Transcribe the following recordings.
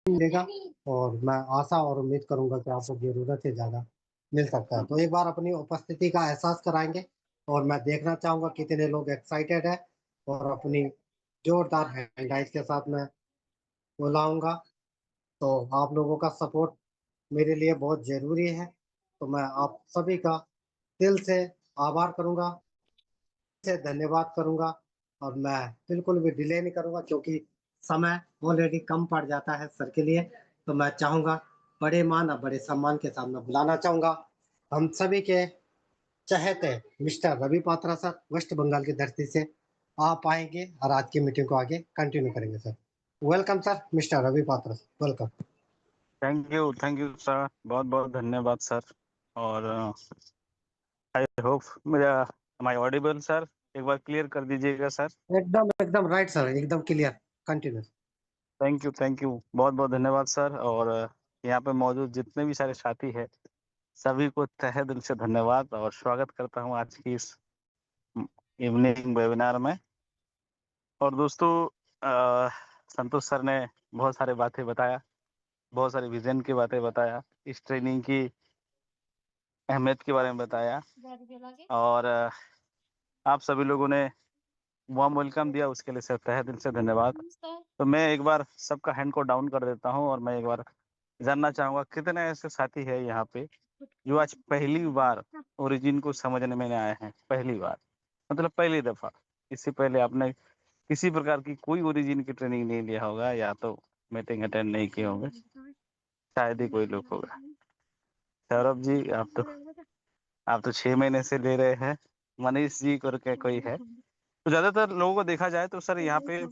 मिलेगा और मैं आशा और उम्मीद करूँगा कि आपको ज़रूरत से ज़्यादा मिल सकता है। तो एक बार अपनी उपस्थिति का एहसास कराएँगे और मैं देखना चाहूँगा कितने लोग एक्साइटेड हैं और अपनी जोरदार हैंडराइज़ के साथ मैं बुलाऊँगा। तो आप लोगों का सपोर्ट मेरे लिए बहुत ज़रूरी है। तो मैं आप सभी का दिल से आभार करूँगा, से धन्यवाद करूँगा और मैं बिल्कुल भी डिले नहीं करूँगा क्योंकि समय ऑलरेडी कम पड़ जाता है सर के लिए। तो मैं चाहूँगा बड़े मान और बड़े सम्मान के साथ मैं बुलाना चाहूँगा हम सभी के चहेते मिस्टर रवि पात्रा सर, वेस्ट बंगाल की धरती से। आप आएँगे और आज की मीटिंग को आगे कंटिन्यू करेंगे sir. Welcome sir, mister Ravi Patra sir, welcome. Thank you sir. बहुत बहुत धन्यवाद सर। और आई होप मेरा माय ऑडिबल सर, एक बार क्लियर कर दीजिएगा सर। एकदम राइट सर, एकदम क्लियर, कंटिन्यू। थैंक यू बहुत बहुत धन्यवाद सर। और यहाँ पे मौजूद जितने भी सारे साथी हैं, सभी को तहे दिल से धन्यवाद और स्वागत करता हूँ आज की इस इवनिंग वेबिनार में। और दोस्तों, संतोष सर ने बहुत सारी बातें बताया, बहुत सारी विजन की बातें बताया, इस ट्रेनिंग की अहमियत के बारे में बताया। और आप सभी लोगों ने वार्म वेलकम दिया, उसके लिए सर तहे दिल से धन्यवाद। तो मैं एक बार सबका हैंड को डाउन कर देता हूँ और मैं एक बार जानना चाहूँगा कितने ऐसे साथी हैं यहाँ पे जो आज पहली बार ओरिजिन को समझने में आए हैं। पहली बार मतलब पहली दफ़ा। इससे पहले आपने किसी प्रकार की कोई ओरिजिन की ट्रेनिंग नहीं लिया होगा या तो मीटिंग अटेंड नहीं किए होंगे, शायद ही कोई लोग होगा। सौरभ जी, आप तो 6 महीने से ले रहे हैं। मनीष जी करके कोई है। तो ज़्यादातर लोगों को देखा जाए तो सर यहाँ पे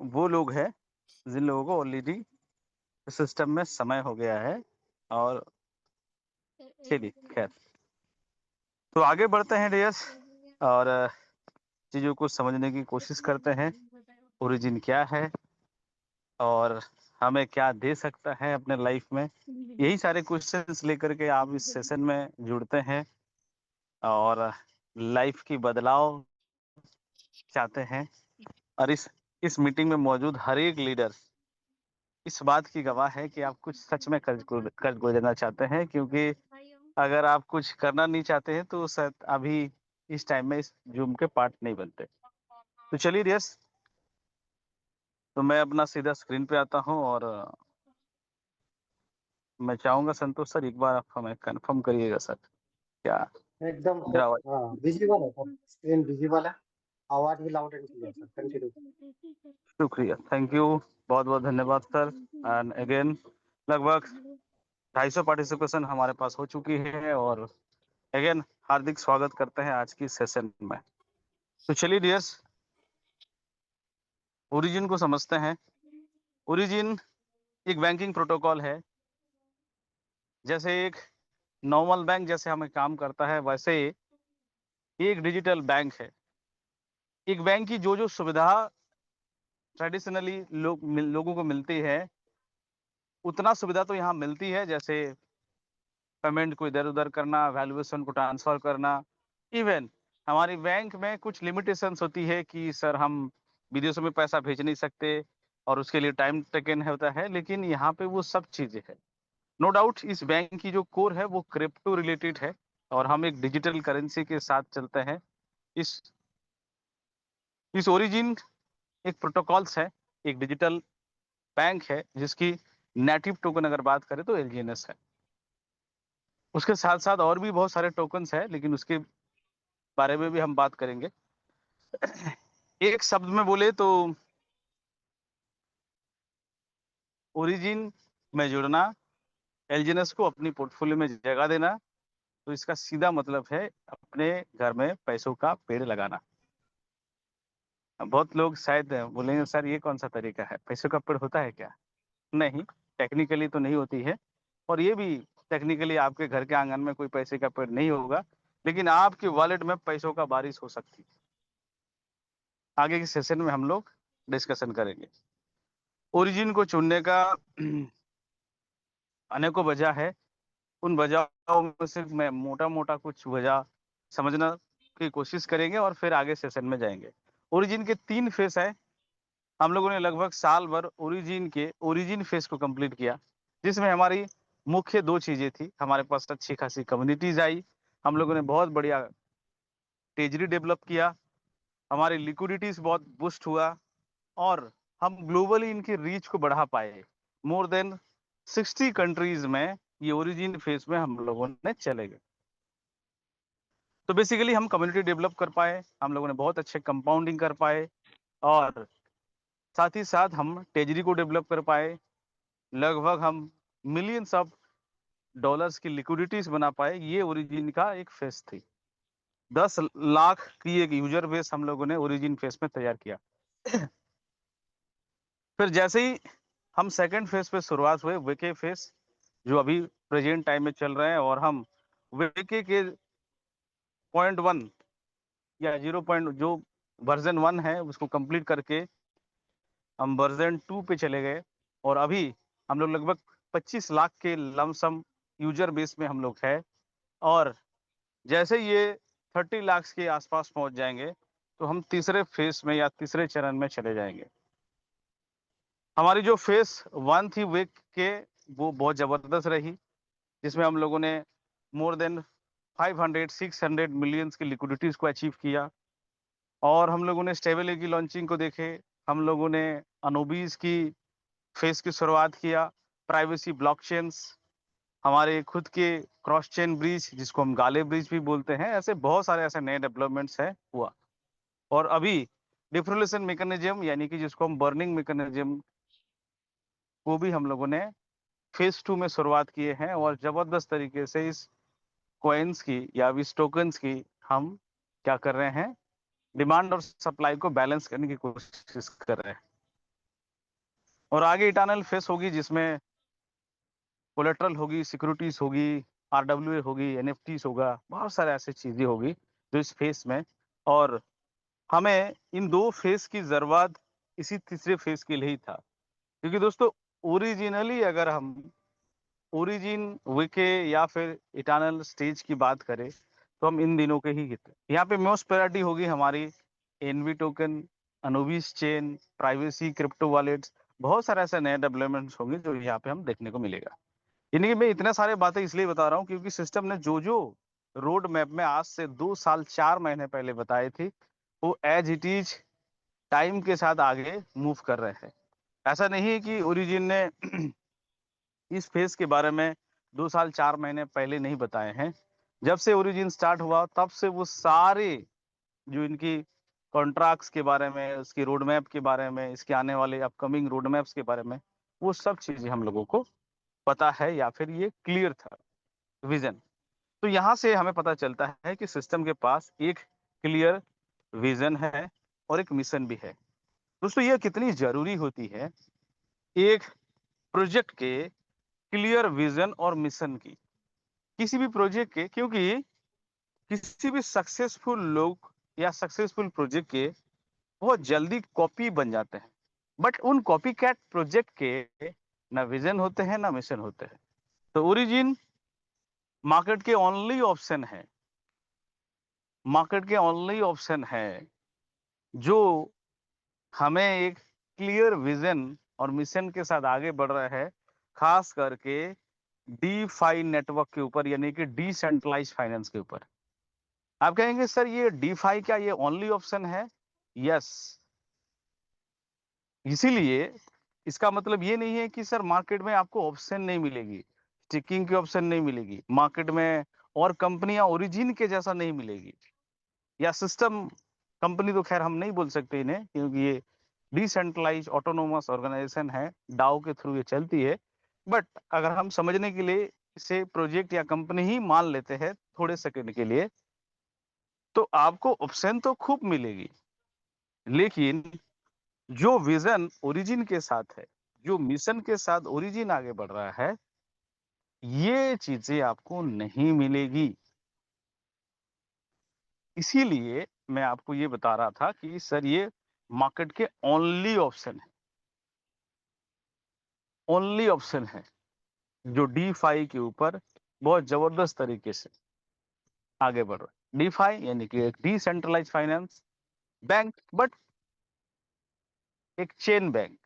वो लोग हैं जिन लोगों को ऑलरेडी सिस्टम में समय हो गया है। और चलिए खैर, तो आगे बढ़ते हैं डियर्स और चीज़ों को समझने की कोशिश करते हैं। ओरिजिन क्या है और हमें क्या दे सकता है अपने लाइफ में, यही सारे क्वेश्चंस लेकर के आप इस सेशन में जुड़ते हैं और लाइफ की बदलाव चाहते हैं। और इस मीटिंग में मौजूद हर एक लीडर इस बात की गवाह है कि आप कुछ सच में कर गुजरना चाहते हैं, क्योंकि अगर आप कुछ करना नहीं चाहते हैं तो शायद अभी इस टाइम में इस जूम के पार्ट नहीं बनते। तो चलिए डियर्स, तो मैं अपना सीधा स्क्रीन पे आता हूँ और मैं चाहूँगा संतोष सर एक बार आप हमें कंफर्म करिएगा सर, क्या एकदम मेरा आवाज़ हाँ, विज़िबल है सर, स्क्रीन विज़िबल है, आवाज़ भी loud and clear sir, continue. शुक्रिया, थैंक यू, बहुत-बहुत धन्यवाद सर। एंड अगेन लगभग 250 पार्टिसिपेशन हमारे पास हो चुकी है और अगेन हार्दिक स्वागत करते हैं आज की सेशन में। तो चलिए डियर्स, ओरिजिन को समझते हैं। ओरिजिन एक बैंकिंग प्रोटोकॉल है। जैसे एक नॉर्मल बैंक जैसे हमें काम करता है, वैसे एक डिजिटल बैंक है। एक बैंक की जो सुविधा ट्रेडिशनली लोगों को मिलती है, उतना सुविधा तो यहाँ मिलती है, जैसे पेमेंट को इधर-उधर करना, वैल्यूएशन को ट्रांसफ़र करना। इवन हमारी बैंक में कुछ लिमिटेशंस होती है कि सर हम विदेशों में पैसा भेज नहीं सकते और उसके लिए टाइम टेकन होता है, लेकिन यहाँ पे वो सब चीज़ें हैं। नो डाउट इस बैंक की जो कोर है वो क्रिप्टो रिलेटेड है और हम एक डिजिटल करेंसी के साथ चलते हैं। इस इस ओरिजिन एक प्रोटोकॉल्स है, एक डिजिटल बैंक है जिसकी नेटिव टोकन अगर बात करें तो एलजीएनएस है। उसके साथ-साथ और भी बहुत सारे टोकन्स हैं, लेकिन उसके बारे में भी हम बात करेंगे। एक शब्द में बोले तो ओरिजिन में जुड़ना, एलजीएनएस को अपनी पोर्टफोलियो में जगह देना, तो इसका सीधा मतलब है अपने घर में पैसों का पेड़ लगाना। अब बहुत लोग शायद बोलेंगे सर ये कौन-सा तरीका है? पैसों का पेड़ होता है क्या? नहीं, टेक्निकली तो नहीं होती है और ये भी टेक्निकली आपके घर के आँगन में कोई पैसे का पेड़ नहीं होगा, लेकिन आपके वॉलेट में पैसों का बारिश हो सकती है। आगे के सेशन में हम लोग डिस्कशन करेंगे। ओरिजिन को चुनने का अनेकों वजह है। उन वजहों में से मैं मोटा-मोटा कुछ वजह समझना की कोशिश करेंगे और फिर आगे सेशन में जाएँगे। ओरिजिन के 3 फेस हैं। हम लोगों ने लगभग साल भर ओरिजिन फेज को कंप्लीट किया, जिसमें हमारी मुख्य 2 चीज़ें थी। हमारे पास अच्छी खासी कम्युनिटीज़ आई, हम लोगों ने बहुत बढ़िया ट्रेज़री डेवलप किया, हमारी लिक्विडिटीज़ बहुत बूस्ट हुआ और हम ग्लोबली इनकी रीच को बढ़ा पाए। मोर देन 60 कंट्रीज़ में ये ओरिजिन फेज में हम लोगों ने चले गए। तो बेसिकली हम कम्युनिटी डेवलप कर पाए, हम लोगों ने बहुत अच्छे कंपाउंडिंग कर पाए और साथ ही साथ हम ट्रेज़री को डेवलप कर पाए। लगभग हम मिलियंस ऑफ डॉलर्स की लिक्विडिटीज़ बना पाए, ये ओरिजिन का एक फेज़ थी। 10 लाख की एक यूज़र बेस हम लोगों ने ओरिजिन फेज़ में तैयार किया। फिर जैसे ही हम सेकंड फेज़ पे शुरुआत हुए, वीके फेज़, जो अभी प्रेज़ेंट टाइम में चल रहे हैं और हम वीके के पॉइंट 1 या 0 पॉइंट जो वर्ज़न 1 है, उसको कंप्लीट करके हम वर्ज़न 2 पे चले गए और अभी हम लोग लगभग 25 लाख के लमसम यूज़र बेस में हम लोग हैं और जैसे ही ये 30 लाख के आस-पास पहुँच जाएँगे, तो हम तीसरे फ़ेज़ में या तीसरे चरण में चले जाएँगे। हमारी जो फ़ेज़ 1 थी वीक के, वो बहुत ज़बरदस्त रही, जिसमें हम लोगों ने मोर देन 500-600 मिलियंस की लिक्विडिटीज़ को अचीव किया और हम लोगों ने स्टेबिलिटी की लॉन्चिंग को देखे, हम लोगों ने अनोबीज़ की फ़ेज़ की शुरुआत किया, प्राइवेसी ब्लॉकचेन्स, हमारे खुद के क्रॉस चेन ब्रिज जिसको हम गाले ब्रिज भी बोलते हैं, ऐसे बहुत सारे ऐसे नए डेवलपमेंट्स हैं हुआ। और अभी डिफिब्रिलेशन मैकेनिज़्म यानी कि जिसको हम बर्निंग मैकेनिज़्म को भी हम लोगों ने फेज़ 2 में शुरुआत किए हैं और ज़बरदस्त तरीके से इस कॉइन्स की या इस टोकन्स की हम क्या कर रहे हैं, डिमांड और सप्लाई को बैलेंस करने की कोशिश कर रहे हैं। और आगे इटर्नल फेज़ होगी जिसमें कोलेटरल होगी, सिक्योरिटीज़ होगी, आरडब्ल्यूए होगी, एनएफटीज़ होगा, बहुत सारे ऐसी चीज़ें होगी जो इस फेज़ में और हमें इन 2 फेज़ की ज़रूरत इसी तीसरे फेज़ के लिए ही था। क्योंकि दोस्तों ओरिजिनली अगर हम ओरिजिन, वीके या फिर इटर्नल स्टेज की बात करें, तो हम इन दिनों के ही थे। यहाँ पे मोस्ट प्रायोरिटी होगी हमारी NV token, Anubis chain, privacy, crypto wallets, बहुत सारे ऐसे नए डेवलपमेंट्स होंगे जो यहाँ पे हम देखने को मिलेगा। यानी कि मैं इतने सारे बातें इसलिए बता रहा हूँ क्योंकि सिस्टम ने जो-जो रोड मैप में आज से 2 साल 4 महीने पहले बताए थे, वो एज़ इट इज़ टाइम के साथ आगे मूव कर रहे हैं। ऐसा नहीं है कि ओरिजिन ने इस फेज़ के बारे में 2 साल 4 महीने पहले नहीं बताए हैं। जब से ओरिजिन स्टार्ट हुआ तब से वो सारे जो इनकी कॉन्ट्रैक्ट्स के बारे में, उसकी रोड मैप के बारे में, इसके आने वाले अपकमिंग रोड मैप्स के बारे में, वो सब चीज़ें हम लोगों को पता है या फिर ये क्लियर था विज़न। तो यहाँ से हमें पता चलता है कि सिस्टम के पास एक क्लियर विज़न है और एक मिशन भी है। दोस्तों ये कितनी ज़रूरी होती है एक प्रोजेक्ट के क्लियर विज़न और मिशन की। किसी भी प्रोजेक्ट के क्योंकि किसी भी सक्सेसफुल लोग या सक्सेसफुल प्रोजेक्ट के बहुत जल्दी कॉपी बन जाते हैं। बट उन कॉपी कैट प्रोजेक्ट के ना विज़न होते हैं, ना मिशन होते हैं। तो ओरिजिन मार्केट के ओनली ऑप्शन है जो हमें एक क्लियर विज़न और मिशन के साथ आगे बढ़ रहा है, खास करके डीफाई नेटवर्क के ऊपर यानी कि डिसेंट्रलाइज्ड फाइनेंस के ऊपर। आप कहेंगे सर ये डीफाई क्या ये ओनली ऑप्शन है? यस। इसीलिए इसका मतलब ये नहीं है कि सर मार्केट में आपको ऑप्शन नहीं मिलेगी, स्टिकिंग की ऑप्शन नहीं मिलेगी, मार्केट में और कंपनियाँ ओरिजिन के जैसा नहीं मिलेगी या सिस्टम कंपनी तो खैर हम नहीं बोल सकते इन्हें क्योंकि ये डिसेंट्रलाइज्ड ऑटोनोमस ऑर्गेनाइजेशन है, डाओ के थ्रू ये चलती है। बट अगर हम समझने के लिए इसे प्रोजेक्ट या कंपनी ही मान लेते हैं थोड़े सेकंड के लिए, तो आपको ऑप्शन तो खूब मिलेगी। लेकिन जो विज़न ओरिजिन के साथ है, जो मिशन के साथ ओरिजिन आगे बढ़ रहा है, ये चीज़ें आपको नहीं मिलेगी। इसीलिए मैं आपको ये बता रहा था कि सर ये मार्केट के ओनली ऑप्शन है, जो डीफाई के ऊपर बहुत ज़बरदस्त तरीके से आगे बढ़ रहा है। डीफाई यानी कि एक डिसेंट्रलाइज्ड फाइनेंस बैंक बट एक चेन बैंक,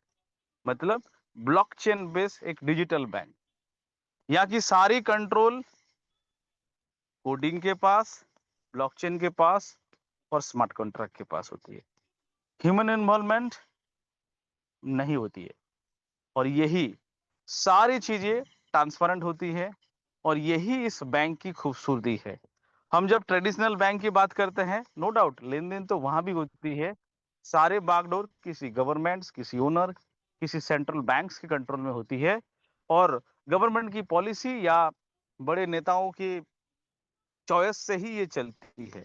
मतलब ब्लॉकचेन बेस्ड एक डिजिटल बैंक। यहाँ की सारी कंट्रोल कोडिंग के पास, ब्लॉकचेन के पास और स्मार्ट कॉन्ट्रैक्ट के पास होती है। ह्यूमन इन्वॉल्वमेंट नहीं होती है, और यही सारी चीजें ट्रांसपेरेंट होती है, और यही इस बैंक की खूबसूरती है। हम जब ट्रेडिशनल बैंक की बात करते हैं, नो डाउट लेन देन तो वहां भी होती है, सारे बागडोर किसी गवर्नमेंट्स, किसी ओनर, किसी सेंट्रल बैंक्स के कंट्रोल में होती है, और गवर्नमेंट की पॉलिसी या बड़े नेताओं की चॉइस से ही ये चलती है।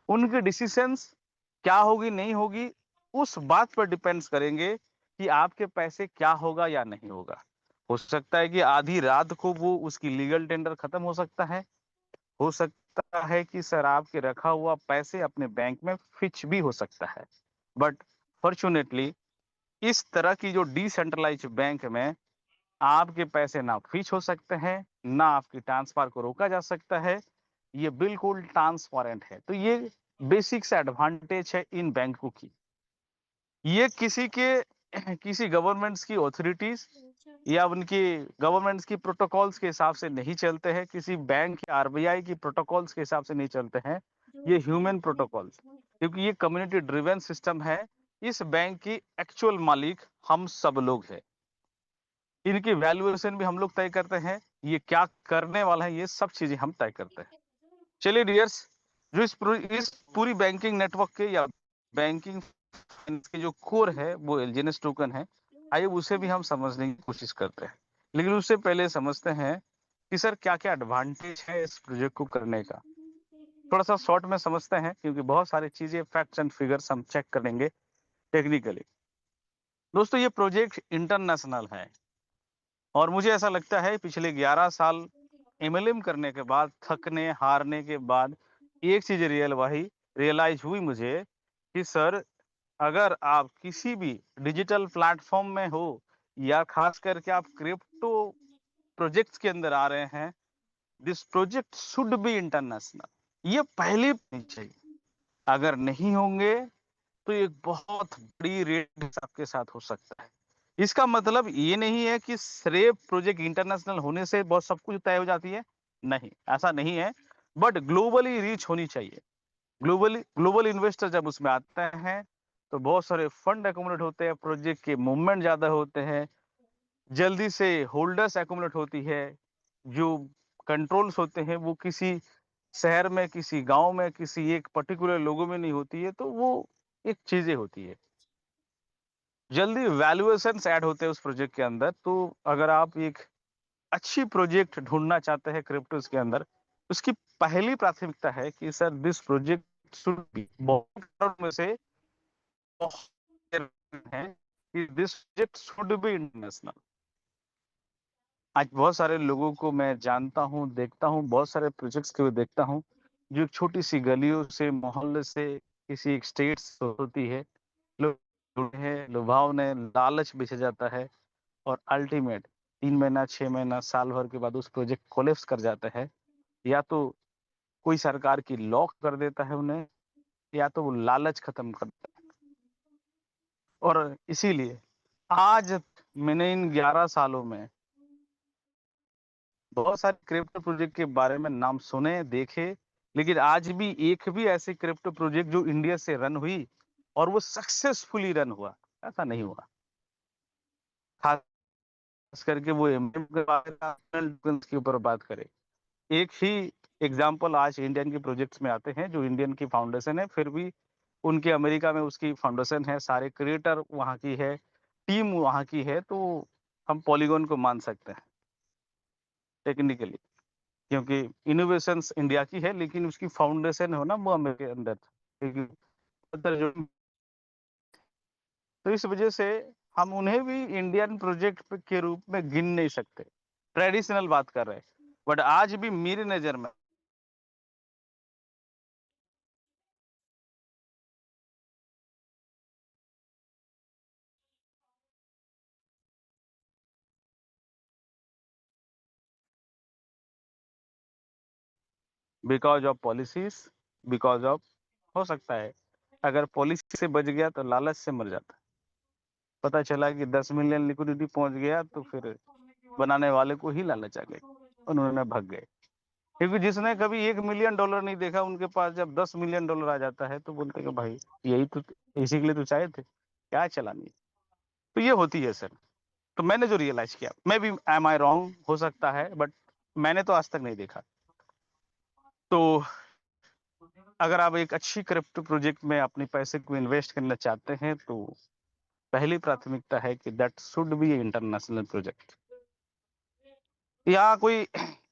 उनके डिसीजंस क्या होगी नहीं होगी, उस बात पर डिपेंड्स करेंगे कि आपके पैसे क्या होगा या नहीं होगा। हो सकता है कि आधी रात को वो उसकी लीगल टेंडर खत्म हो सकता है। हो सकता है कि सर आपके रखा हुआ पैसे अपने बैंक में फिच भी हो सकता है। बट फॉर्चुनेटली इस तरह की जो डिसेंट्रलाइज्ड बैंक में आपके पैसे ना फिच हो सकते हैं, ना आपकी ट्रांसफर को रोका जा सकता है। ये बिल्कुल ट्रांसपेरेंट है। तो ये बेसिक से एडवांटेज है इन बैंकों की। ये किसी गवर्नमेंट्स की ऑथोरिटीज या उनकी गवर्नमेंट्स की प्रोटोकॉल्स के हिसाब से नहीं चलते हैं, किसी बैंक या आरबीआई की प्रोटोकॉल्स के हिसाब से नहीं चलते हैं। ये ह्यूमन प्रोटोकॉल्स, क्योंकि ये कम्युनिटी ड्रिवन सिस्टम है। इस बैंक की एक्चुअल मालिक हम सब लोग हैं। इनकी वैल्यूएशन भी हम लोग तय करते हैं, ये क्या करने वाला है ये सब चीजें हम तय करते हैं। चलिए डियर्स, जो इस पूरी बैंकिंग नेटवर्क के या बैंकिंग के जो कोर है वो एलजीएनएस टोकन है। आइए उसे भी हम समझने की कोशिश करते हैं, लेकिन उससे पहले समझते हैं कि सर क्या क्या एडवांटेज है इस प्रोजेक्ट को करने का। थोड़ा सा शॉर्ट में समझते हैं, क्योंकि बहुत सारी चीजें फैक्ट्स एंड फिगर्स हम चेक करेंगे टेक्निकली। दोस्तों ये प्रोजेक्ट इंटरनेशनल है, और मुझे ऐसा लगता है पिछले 11 साल एमएलएम करने के बाद, थकने हारने के बाद, एक चीज रियलाइज हुई मुझे कि सर अगर आप किसी भी डिजिटल प्लेटफॉर्म में हो, या खास करके आप क्रिप्टो प्रोजेक्ट्स के अंदर आ रहे हैं, this project should be international. ये पहले नहीं चाहिए। अगर नहीं होंगे तो एक बहुत बड़ी रेट आपके साथ हो सकता है। इसका मतलब ये नहीं है कि सिर्फ प्रोजेक्ट इंटरनेशनल होने से बहुत सब कुछ तय हो जाती है, नहीं, ऐसा नहीं है। बट ग्लोबली रीच होनी चाहिए। ग्लोबल इन्वेस्टर जब उसमें आते हैं तो बहुत सारे फंड एकोमुलेट होते हैं, प्रोजेक्ट के मूवमेंट ज्यादा होते हैं, जल्दी से होल्डर्स एकोमुलेट होती है, जो कंट्रोल्स होते हैं वो किसी शहर में, किसी गांव में, किसी एक पर्टिकुलर लोगों में नहीं होती है, तो वो एक चीजें होती है, जल्दी वैल्यूएशंस ऐड होते हैं उस प्रोजेक्ट के अंदर। तो अगर आप एक अच्छी प्रोजेक्ट ढूंढना चाहते हैं क्रिप्टोस के अंदर, उसकी पहली प्राथमिकता है कि sir this project should be, बहुत में से है कि this project should be international. आज बहुत सारे लोगों को मैं जानता हूँ, देखता हूँ, बहुत सारे प्रोजेक्ट्स को देखता हूँ, जो एक छोटी सी गलियों से, मोहल्ले से, किसी एक स्टेट से होती है। लोग जुड़े हैं, लुभावने लालच बेचा जाता है, और अल्टीमेट 3 महीना, 6 महीना, साल भर के बाद उस प्रोजेक्ट कोलैप्स कर जाता है। या तो कोई सरकार की लॉक कर देता है उन्हें, या तो वो लालच खत्म कर देता है। और इसीलिए आज मैंने इन 11 सालों में बहुत सारे क्रिप्टो प्रोजेक्ट के बारे में नाम सुने, देखे, लेकिन आज भी एक भी ऐसे क्रिप्टो प्रोजेक्ट जो इंडिया से रन हुई और वो सक्सेसफुली रन हुआ, ऐसा नहीं हुआ। खास करके वो के ऊपर बात करें, एक ही एग्जाम्पल आज इंडियन के प्रोजेक्ट्स में आते हैं, जो इंडियन की फाउंडेशन है, फिर भी उनके अमेरिका में उसकी फाउंडेशन है, सारे क्रिएटर वहाँ की है, टीम वहाँ की है, तो हम पॉलीगॉन को मान सकते हैं टेक्निकली, क्योंकि इनोवेशंस इंडिया की है, लेकिन उसकी फाउंडेशन हो ना वो अमेरिका के अंदर था। क्योंकि तो इस वजह से हम उन्हें भी इंडियन प्रोजेक्ट के रूप में गिन नहीं सकते। ट्रेडिशनल बात कर रहे हैं, बट आज भी मेरी नजर में because of policies, because of, हो सकता है अगर पॉलिसी से बच गया तो लालच से मर जाता है। पता चला कि 10 मिलियन लिक्विडिटी पहुंच गया, तो फिर बनाने वाले को ही लालच आ गई, उन्होंने भाग गए। क्योंकि जिसने कभी $1 मिलियन नहीं देखा, उनके पास जब $10 मिलियन आ जाता है तो बोलते हैं कि भाई यही तो, इसी के लिए तो चाहे थे, क्या चलानी है। तो ये होती है सर। तो मैंने जो रियलाइज किया, मैं भी एम आई रॉन्ग हो सकता है, बट मैंने तो आज तक नहीं देखा। तो अगर आप एक अच्छी क्रिप्टो प्रोजेक्ट में अपने पैसे को इन्वेस्ट करना चाहते हैं, तो पहली प्राथमिकता है कि that should be international project, या कोई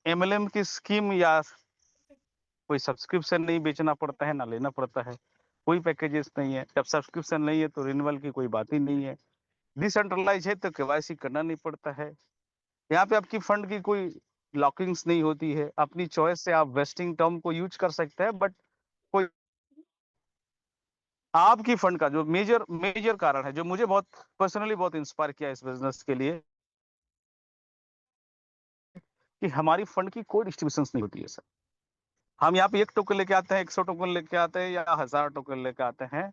एमएलएम की स्कीम, या कोई सब्सक्रिप्शन नहीं बेचना पड़ता है, ना लेना पड़ता है, कोई पैकेजेस नहीं है। जब सब्सक्रिप्शन नहीं है तो रिन्यूअल की कोई बात ही नहीं है। डिसेंट्रलाइज है तो केवाईसी करना नहीं पड़ता है। यहाँ पे आपकी फंड की कोई लॉकिंग्स नहीं होती है, अपनी चॉइस से आप वेस्टिंग टर्म को यूज कर सकते हैं, बट कोई आपकी फंड का जो मेजर मेजर कारण है, जो मुझे बहुत पर्सनली बहुत इंस्पायर किया इस बिजनेस के लिए, कि हमारी फंड की कोई डिस्ट्रीब्यूशन नहीं होती है सर। हम यहाँ पे 1 टोकन लेके आते हैं, 100 टोकन लेके आते हैं, या 1000 टोकन लेके आते हैं,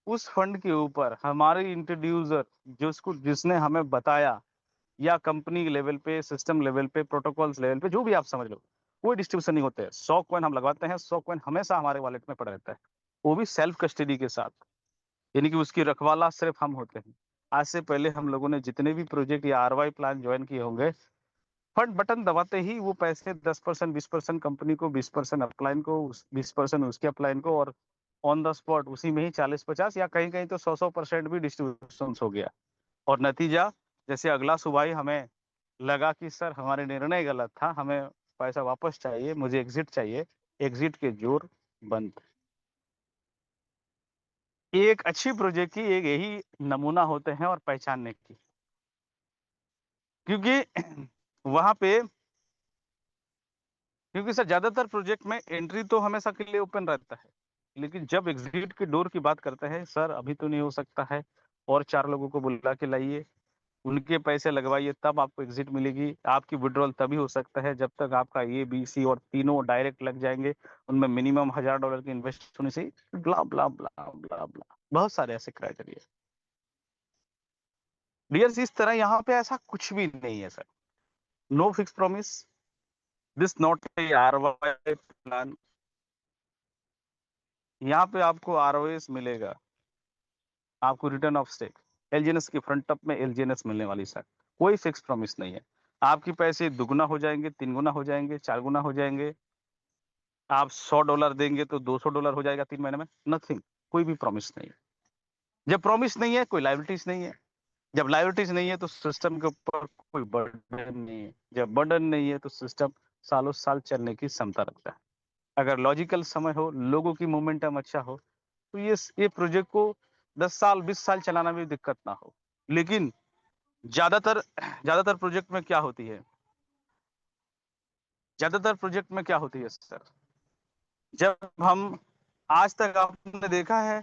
उस फंड के ऊपर हमारे इंट्रोड्यूसर जिसने हमें बताया, या कंपनी लेवल पे, सिस्टम लेवल पे, प्रोटोकॉल्स लेवल पे, जो भी आप समझ लो, कोई डिस्ट्रीब्यूशन नहीं होते हैं। 100 कॉइन हम लगवाते हैं, 100 कॉइन हमेशा हमारे वॉलेट में पड़ा रहता है, वो भी सेल्फ कस्टडी के साथ, यानी कि उसकी रखवाला सिर्फ हम होते हैं। आज से पहले हम लोगों ने जितने भी प्रोजेक्ट या आरवाई प्लान ज्वाइन किए होंगे, फंड बटन दबाते ही वो पैसे 10%, 20% कंपनी को, 20% अपलाइन को, 20% उसके अपलाइन को, और ऑन द स्पॉट उसी में ही 40-50, या कहीं कहीं तो 100% भी डिस्ट्रीब्यूशन हो गया। और नतीजा, जैसे अगला सुबह ही हमें लगा कि सर हमारे निर्णय गलत था, हमें पैसा वापस चाहिए, मुझे एग्जिट चाहिए, एग्जिट के जोर बंद। एक अच्छी प्रोजेक्ट की एक यही नमूना होते हैं और पहचानने की, क्योंकि वहां पे, क्योंकि सर ज्यादातर प्रोजेक्ट में एंट्री तो हमेशा के लिए ओपन रहता है, लेकिन जब एग्जिट की डोर की बात करते हैं, सर अभी तो नहीं हो सकता है, और 4 लोगों को बुला के लाइए, उनके पैसे लगवाइए, तब आपको एग्जिट मिलेगी। आपकी विड्रॉल तभी हो सकता है जब तक आपका ए बी सी और तीनों डायरेक्ट लग जाएंगे, उनमें मिनिमम $1000 की इन्वेस्ट होनी चाहिए, ब्ला ब्ला ब्ला ब्ला ब्ला, बहुत सारे ऐसे क्राइटेरिया। डियर्स, इस तरह यहाँ पे ऐसा कुछ भी नहीं है sir. No fix promise, this not a RY plan. यहाँ पे आपको आरओएस मिलेगा, आपको रिटर्न ऑफ स्टेक, एलजीएनएस की फ्रंट अप में एलजीएनएस मिलने वाली सर। कोई फिक्स प्रॉमिस नहीं है। आपके पैसे दुगुना हो जाएंगे, 3 गुना हो जाएंगे, 4 गुना हो जाएंगे। आप $100 देंगे तो $200 हो जाएगा 3 महीने में। नथिंग, कोई भी प्रॉमिस नहीं है। जब प्रॉमिस नहीं है, कोई लायबिलिटीज नहीं है। जब लायबिलिटीज नहीं है, तो सिस्टम के ऊपर कोई बर्डन नहीं है। जब बर्डन नहीं है, तो सिस्टम सालों साल चलने की क्षमता रखता है। अगर लॉजिकल समय हो, लोगों की मोमेंटम अच्छा हो, तो ये प्रोजेक्ट को 10 साल 20 साल चलाना भी दिक्कत ना हो। लेकिन ज्यादातर ज्यादातर प्रोजेक्ट में क्या होती है, ज्यादातर प्रोजेक्ट में क्या होती है सर, जब हम, आज तक आपने देखा है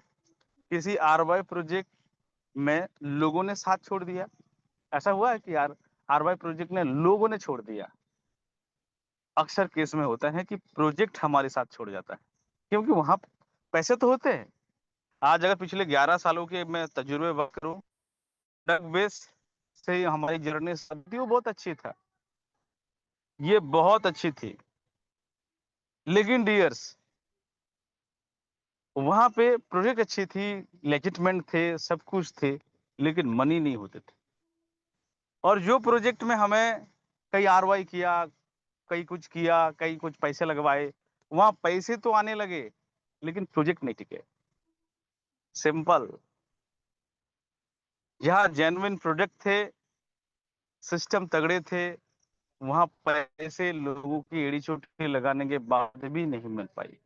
किसी आरवाई प्रोजेक्ट में लोगों ने साथ छोड़ दिया? ऐसा हुआ है कि यार आरवाई प्रोजेक्ट ने लोगों ने छोड़ दिया? अक्सर केस में होता है कि प्रोजेक्ट हमारे साथ छोड़ जाता है, क्योंकि वहां पैसे तो होते हैं। आज अगर पिछले 11 सालों के मैं तजुर्बे बात करूं, प्रोडक्ट बेस से हमारी जर्नी थी, वो बहुत अच्छी था, ये बहुत अच्छी थी। लेकिन डियर्स, वहां पे प्रोजेक्ट अच्छी थी, लेजिटमेंट थे, सब कुछ थे, लेकिन मनी नहीं होते थे। और जो प्रोजेक्ट में हमें कई आरवाई किया, कई कुछ किया, कई कुछ पैसे लगवाए, वहां पैसे तो आने लगे, लेकिन प्रोजेक्ट नहीं टिके। सिंपल। जहाँ जेन्युइन प्रोडक्ट थे, सिस्टम तगड़े थे, वहां पैसे लोगों की एड़ी चोटी लगाने के बाद भी नहीं मिल पाई।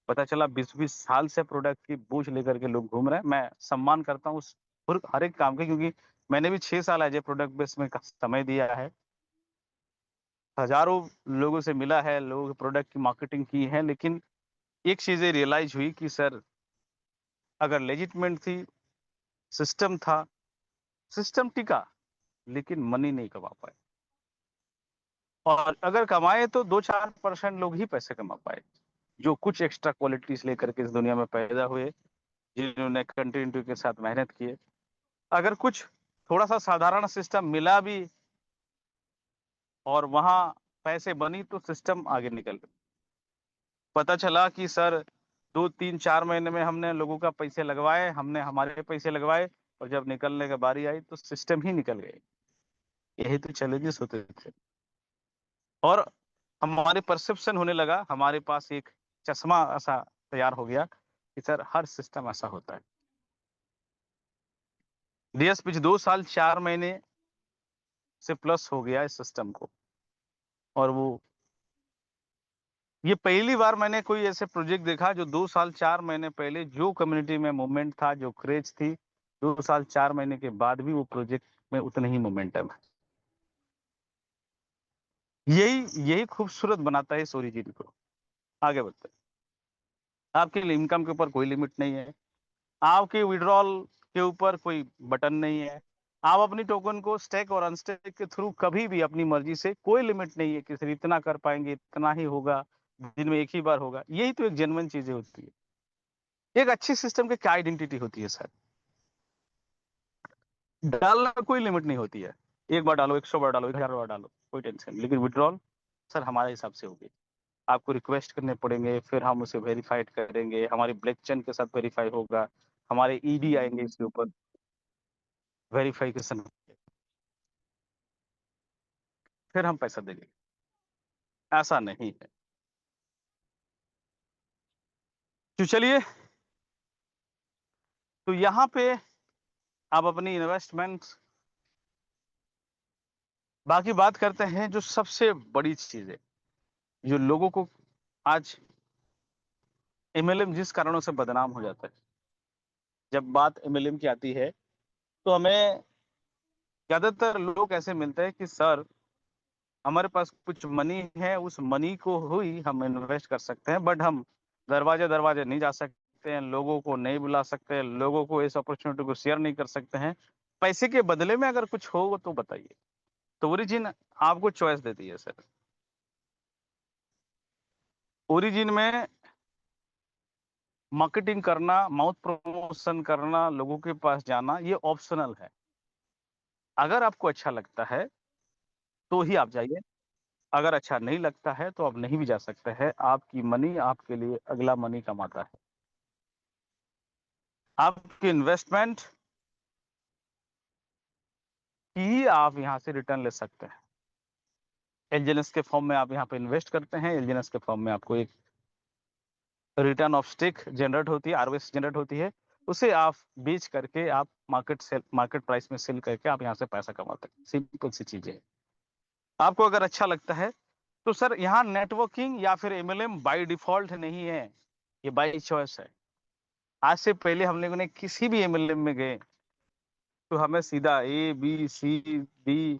पता चला 20-20 साल से प्रोडक्ट की बोझ लेकर के लोग घूम रहे हैं। मैं सम्मान करता हूँ उस हर एक काम के, क्योंकि मैंने भी 6 साल एज ए प्रोडक्ट बेस में समय दिया है, हजारों लोगों से मिला है, लोगों के प्रोडक्ट की मार्केटिंग की है। लेकिन एक चीजें रियलाइज हुई कि सर, अगर लेजिटमेंट थी, सिस्टम था, सिस्टम टिका, लेकिन मनी नहीं कमा पाए। और अगर कमाए तो 2-4% लोग ही पैसे कमा पाए, जो कुछ एक्स्ट्रा क्वालिटीज लेकर के इस दुनिया में पैदा हुए, जिन्होंने कंटिन्यूटी के साथ मेहनत किए। अगर कुछ थोड़ा सा साधारण सिस्टम मिला भी और वहां पैसे बनी तो सिस्टम आगे निकल गया। पता चला कि सर 2 3 4 महीने में हमने लोगों का पैसे लगवाए, हमने हमारे पैसे लगवाए, और जब निकलने की बारी आई तो सिस्टम ही निकल गए। यही तो चैलेंजेस होते थे। और हमारे परसेप्शन होने लगा, हमारे पास एक चश्मा ऐसा तैयार हो गया कि सर हर सिस्टम ऐसा होता है। डीएस पिछ 2 साल 4 महीने से प्लस हो गया इस सिस्टम को। और वो ये पहली बार मैंने कोई ऐसे प्रोजेक्ट देखा जो 2 साल 4 महीने पहले जो कम्युनिटी में मूवमेंट था, जो क्रेज थी, 2 साल 4 महीने के बाद भी वो प्रोजेक्ट में उतना ही मोमेंटम है। यही यही खूबसूरत बनाता है इस ओरिजिन को। आगे बढ़ते हैं। आपके इनकम के ऊपर कोई लिमिट नहीं है, आपके विड्रॉल के ऊपर कोई बटन नहीं है, आप अपनी टोकन को स्टेक और अनस्टेक के थ्रू कभी भी अपनी मर्जी से, कोई लिमिट नहीं है कि सिर्फ इतना कर पाएंगे, इतना ही होगा, दिन में एक ही बार होगा। यही तो एक जेन्युइन चीजें होती है। एक अच्छी सिस्टम की क्या आइडेंटिटी होती है सर? डालना कोई लिमिट नहीं होती है, एक बार डालो, 100 बार डालो, 1000 बार डालो, कोई टेंशन। लेकिन विड्रॉल सर हमारे हिसाब से होगी, आपको रिक्वेस्ट करने पड़ेंगे, फिर हम उसे वेरीफाइड करेंगे, हमारी ब्लॉक चेन के साथ वेरीफाई होगा, हमारे ईडी आएंगे इसके ऊपर वेरिफिकेशन, फिर हम पैसा देंगे। ऐसा नहीं है। तो चलिए, तो यहाँ पे आप अपनी इन्वेस्टमेंट, बाकी बात करते हैं जो सबसे बड़ी चीज है, जो लोगों को आज एमएलएम जिस कारणों से बदनाम हो जाता है। जब बात एमएलएम की आती है तो हमें ज्यादातर लोग ऐसे मिलते हैं कि सर हमारे पास कुछ मनी है, उस मनी को ही हम इन्वेस्ट कर सकते हैं, बट हम दरवाजे दरवाजे नहीं जा सकते हैं, लोगों को नहीं बुला सकते हैं, लोगों को इस अपॉर्चुनिटी को शेयर नहीं कर सकते हैं। पैसे के बदले में अगर कुछ हो तो बताइए। तो ओरिजिन आपको चॉइस देती है सर। ओरिजिन में मार्केटिंग करना, माउथ प्रमोशन करना, लोगों के पास जाना, ये ऑप्शनल है। अगर आपको अच्छा लगता है तो ही आप जाइए, अगर अच्छा नहीं लगता है तो आप नहीं भी जा सकते हैं। आपकी मनी आपके लिए अगला मनी कमाता है। आपकी इन्वेस्टमेंट ही आप यहाँ से रिटर्न ले सकते हैं। एलजीएनएस के फॉर्म में आप यहाँ पे इन्वेस्ट करते हैं, एलजीएनएस के फॉर्म में आपको एक रिटर्न ऑफ स्टेक जनरेट होती है, आरओएस जनरेट होती है, उसे आप बेच करके आप मार्केट प्राइस में सेल करके आप यहाँ से पैसा कमाते हैं। सिंपल सी चीजें हैं। आपको अगर अच्छा लगता है तो सर यहाँ नेटवर्किंग या फिर एमएलएम बाय डिफॉल्ट नहीं है, ये बाय चॉइस है। आज से पहले हम लोगों ने किसी भी एमएलएम में गए तो हमें सीधा ABCD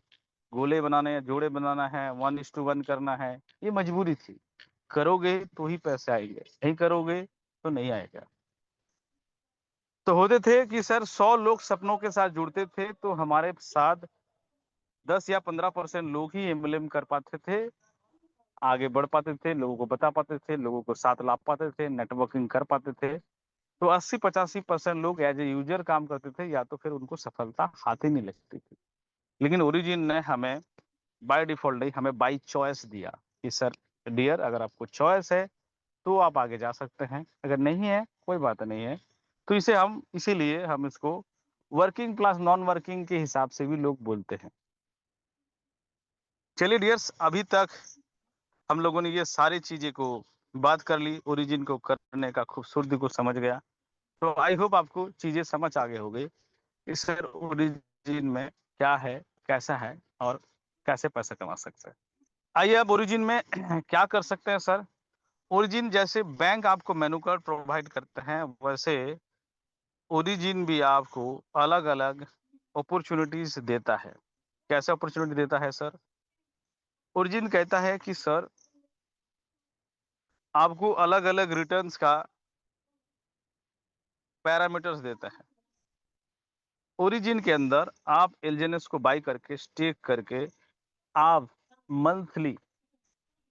गोले बनाने हैं, जोड़े बनाना है, 1:1 करना है, ये मजबूरी थी। करोगे तो ही पैसे आएंगे, नहीं करोगे तो नहीं आएगा। तो होते थे कि सर 100 लोग सपनों के साथ जुड़ते थे तो हमारे साथ 10 या 15% लोग ही एमएलएम कर पाते थे, आगे बढ़ पाते थे, लोगों को बता पाते थे, लोगों को साथ ला पाते थे, नेटवर्किंग कर पाते थे। तो 80-85% लोग एज ए यूजर काम करते थे, या तो फिर उनको सफलता हाथ ही नहीं लगती थी। लेकिन ओरिजिन ने हमें बाय डिफॉल्ट नहीं, हमें बाय चॉइस दिया कि सर डियर, अगर आपको चॉइस है तो आप आगे जा सकते हैं, अगर नहीं है कोई बात नहीं है। तो इसीलिए हम इसको वर्किंग क्लास नॉन वर्किंग के हिसाब से भी लोग बोलते हैं। चलिए डियर्स, अभी तक हम लोगों ने ये सारी चीजें को बात कर ली, ओरिजिन को करने का खूबसूरती को समझ गया। तो आई होप आपको चीजें समझ आ गए हो गई कि सर ओरिजिन में क्या है, कैसा है, और कैसे पैसा कमा सकते हैं। आइए अब ओरिजिन में क्या कर सकते हैं सर। ओरिजिन जैसे बैंक आपको मेनू कार्ड प्रोवाइड करते हैं, वैसे ओरिजिन भी आपको अलग अलग अपॉर्चुनिटीज देता है। कैसे अपॉर्चुनिटी देता है सर? ओरिजिन कहता है कि सर आपको अलग अलग रिटर्न्स का पैरामीटर्स देता है। ओरिजिन के अंदर आप एलजीएनएस को बाई करके, स्टेक करके, आप मंथली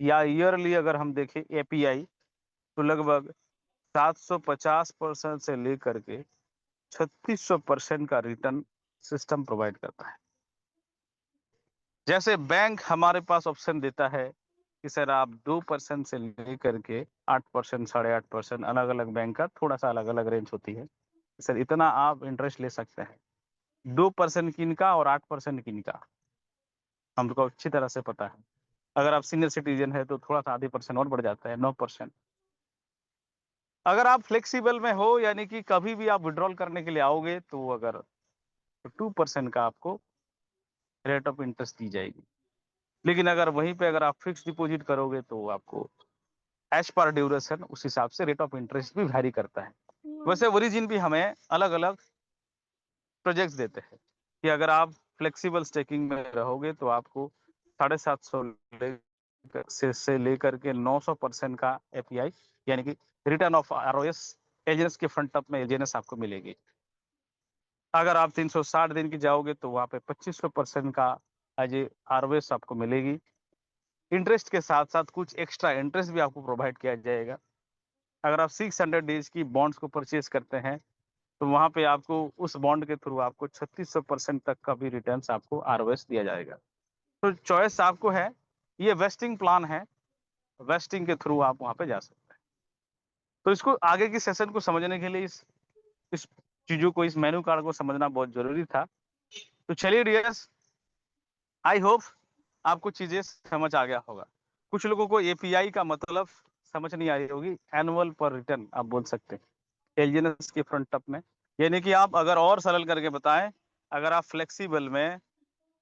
या ईयरली अगर हम देखें एपीआई, तो लगभग 750% से लेकर के 3600% का रिटर्न सिस्टम प्रोवाइड करता है। जैसे बैंक हमारे पास ऑप्शन देता है कि सर आप 2% से लेकर के 8%, 8.5%, अलग अलग बैंक का थोड़ा सा अलग अलग रेंज होती है, सर इतना आप इंटरेस्ट ले सकते हैं। 2% किनका और 8% किनका हमको अच्छी तरह से पता है। अगर आप सीनियर सिटीजन है तो थोड़ा सा आधे % और बढ़ जाता है, 9%। अगर आप फ्लेक्सिबल में हो, यानी कि कभी भी आप विड्रॉल करने के लिए आओगे, तो अगर 2% का आपको रेट ऑफ इंटरेस्ट दी जाएगी। लेकिन अगर वहीं पे अगर आप फिक्स डिपॉजिट करोगे तो आपको एज पर ड्यूरेशन उस हिसाब से रेट ऑफ इंटरेस्ट भी वैरी करता है। वैसे ओरिजिन भी हमें अलग अलग प्रोजेक्ट्स देते हैं कि अगर आप फ्लेक्सिबल स्टेकिंग में रहोगे तो आपको 750 से लेकर के 900% का एपीआई, यानी कि रिटर्न ऑफ आरओएस एजेंस के फ्रंट अप में एजेंस आपको मिलेगी। अगर आप 360 दिन की जाओगे तो वहां पे 2500% का एज आरओएस आपको मिलेगी। इंटरेस्ट के साथ साथ कुछ एक्स्ट्रा इंटरेस्ट भी आपको प्रोवाइड किया जाएगा। अगर आप 600 डेज की बॉन्ड्स को परचेज करते हैं तो वहां पे आपको उस बॉन्ड के थ्रू आपको 3600% तक का भी रिटर्न्स आपको आरओएस दिया जाएगा। तो चॉइस आपको है, ये वेस्टिंग प्लान है, वेस्टिंग के थ्रू आप वहां पे जा सकते हैं। तो इसको आगे की सेशन को समझने के लिए इस चीजों को, इस मेनू कार्ड को समझना बहुत जरूरी था। तो चलिए डियर्स, आई होप आपको चीजें समझ आ गया होगा। कुछ लोगों को एपीआई का मतलब समझ नहीं आई होगी, एनुअल पर रिटर्न आप बोल सकते हैं एलजीएनएस के फ्रंट अप में। यानी कि आप अगर और सरल करके बताएं, अगर आप फ्लेक्सिबल में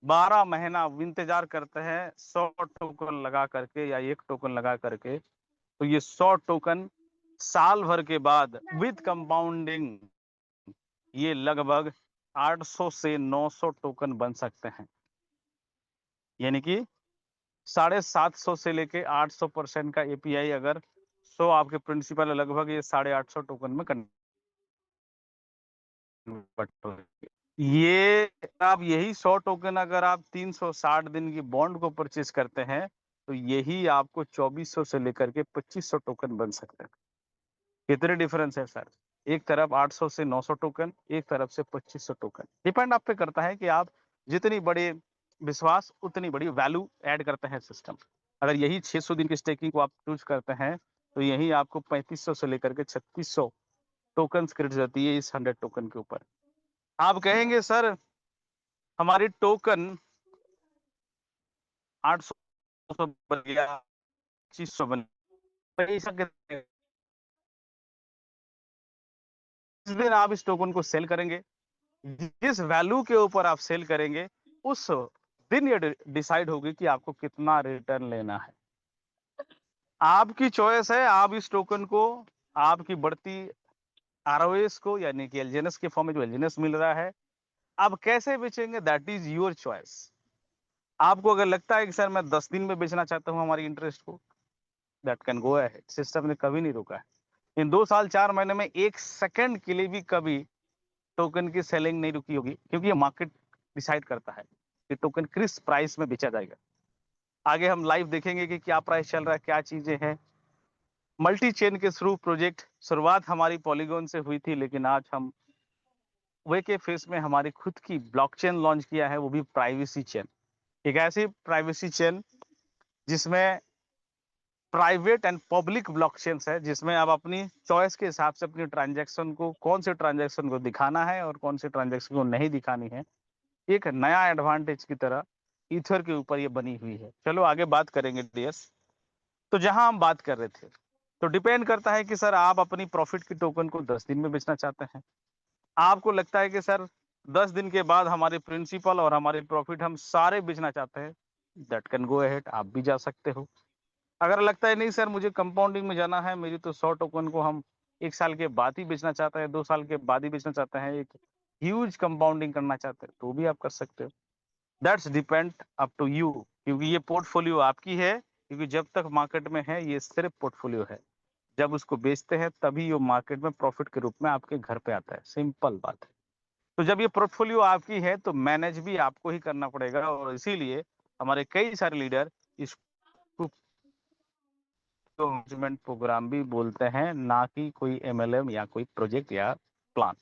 12 महीना इंतजार करते हैं 100 टोकन लगा करके या 1 टोकन लगा करके, तो ये 100 टोकन साल भर के बाद विद कंपाउंडिंग ये लगभग 800 से 900 टोकन बन सकते हैं। यानी कि 750 से लेके 800% का एपीआई अगर 100 आपके प्रिंसिपल, लगभग ये 850 टोकन में कन्वर्ट हो। ये आप यही 100 टोकन अगर आप 360 दिन की बॉन्ड को परचेज करते हैं तो यही आपको 2400 से लेकर के 2500 टोकन बन सकते हैं। कितने डिफरेंस है सर? एक तरफ 800 से 900 टोकन, एक तरफ से 2500 टोकन। डिपेंड आप पे करता है कि आप जितनी बड़े विश्वास उतनी बड़ी वैल्यू ऐड करते हैं सिस्टम। अगर यही 600 दिन की स्टेकिंग को आप चूज करते हैं तो यही आपको 3500 से लेकर के 3600 टोकन क्रेडिट जाती है इस 100 टोकन के ऊपर। आप कहेंगे सर हमारी टोकन 800 बन गया, 2500 बन गया, जिस दिन आप इस टोकन को सेल करेंगे, जिस वैल्यू के ऊपर आप सेल करेंगे, उस दिन ये डिसाइड होगी कि आपको कितना रिटर्न लेना है। आपकी चॉइस है, आप इस टोकन को आपकी बढ़ती आरओएस को, यानी कि एलजीएनएस के फॉर्म में जो एलजीएनएस मिल रहा है, आप कैसे बेचेंगे, दैट इज योर चॉइस। आपको अगर लगता है कि सर मैं 10 दिन में बेचना चाहता हूं हमारी इंटरेस्ट को, that can go ahead. System ने कभी नहीं रोका है। इन 2 साल 4 महीने में 1 सेकंड के लिए भी कभी टोकन की सेलिंग नहीं रुकी होगी, क्योंकि ये मार्केट डिसाइड करता है कि टोकन किस प्राइस में बेचा जाएगा। आगे हम लाइव देखेंगे कि क्या प्राइस चल रहा है, क्या चीजें हैं। मल्टी चेन के थ्रू प्रोजेक्ट शुरुआत हमारी पॉलीगॉन से हुई थी, लेकिन आज हम वे के फेस में हमारी खुद की ब्लॉकचेन लॉन्च किया है, वो भी प्राइवेसी चेन। एक ऐसी प्राइवेसी चेन जिसमें प्राइवेट एंड पब्लिक ब्लॉकचेन्स है, जिसमें आप अपनी चॉइस के हिसाब से अपनी ट्रांजैक्शन को, कौन से ट्रांजैक्शन को दिखाना है और कौन से ट्रांजैक्शन को नहीं दिखानी है, एक नया एडवांटेज की तरह ईथर के ऊपर ये बनी हुई है। चलो आगे बात करेंगे डियर्स। तो जहां हम बात कर रहे थे, तो डिपेंड करता है कि सर आप अपनी प्रॉफिट की टोकन को 10 दिन में बेचना चाहते हैं। आपको लगता है कि सर 10 दिन के बाद हमारे प्रिंसिपल और हमारे प्रॉफिट हम सारे बेचना चाहते हैं, दैट कैन गो अहेड, आप भी जा सकते हो। अगर लगता है नहीं सर मुझे कंपाउंडिंग में जाना है, मेरी तो 100 टोकन को हम 1 साल के बाद ही बेचना चाहते हैं, 2 साल के बाद ही बेचना चाहते हैं, एक ह्यूज कंपाउंडिंग करना चाहते हैं, तो भी आप कर सकते हो। That's depend up to you, क्योंकि ये पोर्टफोलियो आपकी है। क्योंकि जब तक मार्केट में है ये सिर्फ पोर्टफोलियो है, जब उसको बेचते हैं तभी वो मार्केट में प्रॉफिट के रूप में आपके घर पे आता है। सिंपल बात है। तो जब ये पोर्टफोलियो आपकी है तो मैनेज भी आपको ही करना पड़ेगा, और इसीलिए हमारे कई सारे लीडर इसको मैनेजमेंट प्रोग्राम भी बोलते हैं, ना कि कोई एमएलएम या कोई प्रोजेक्ट या प्लान।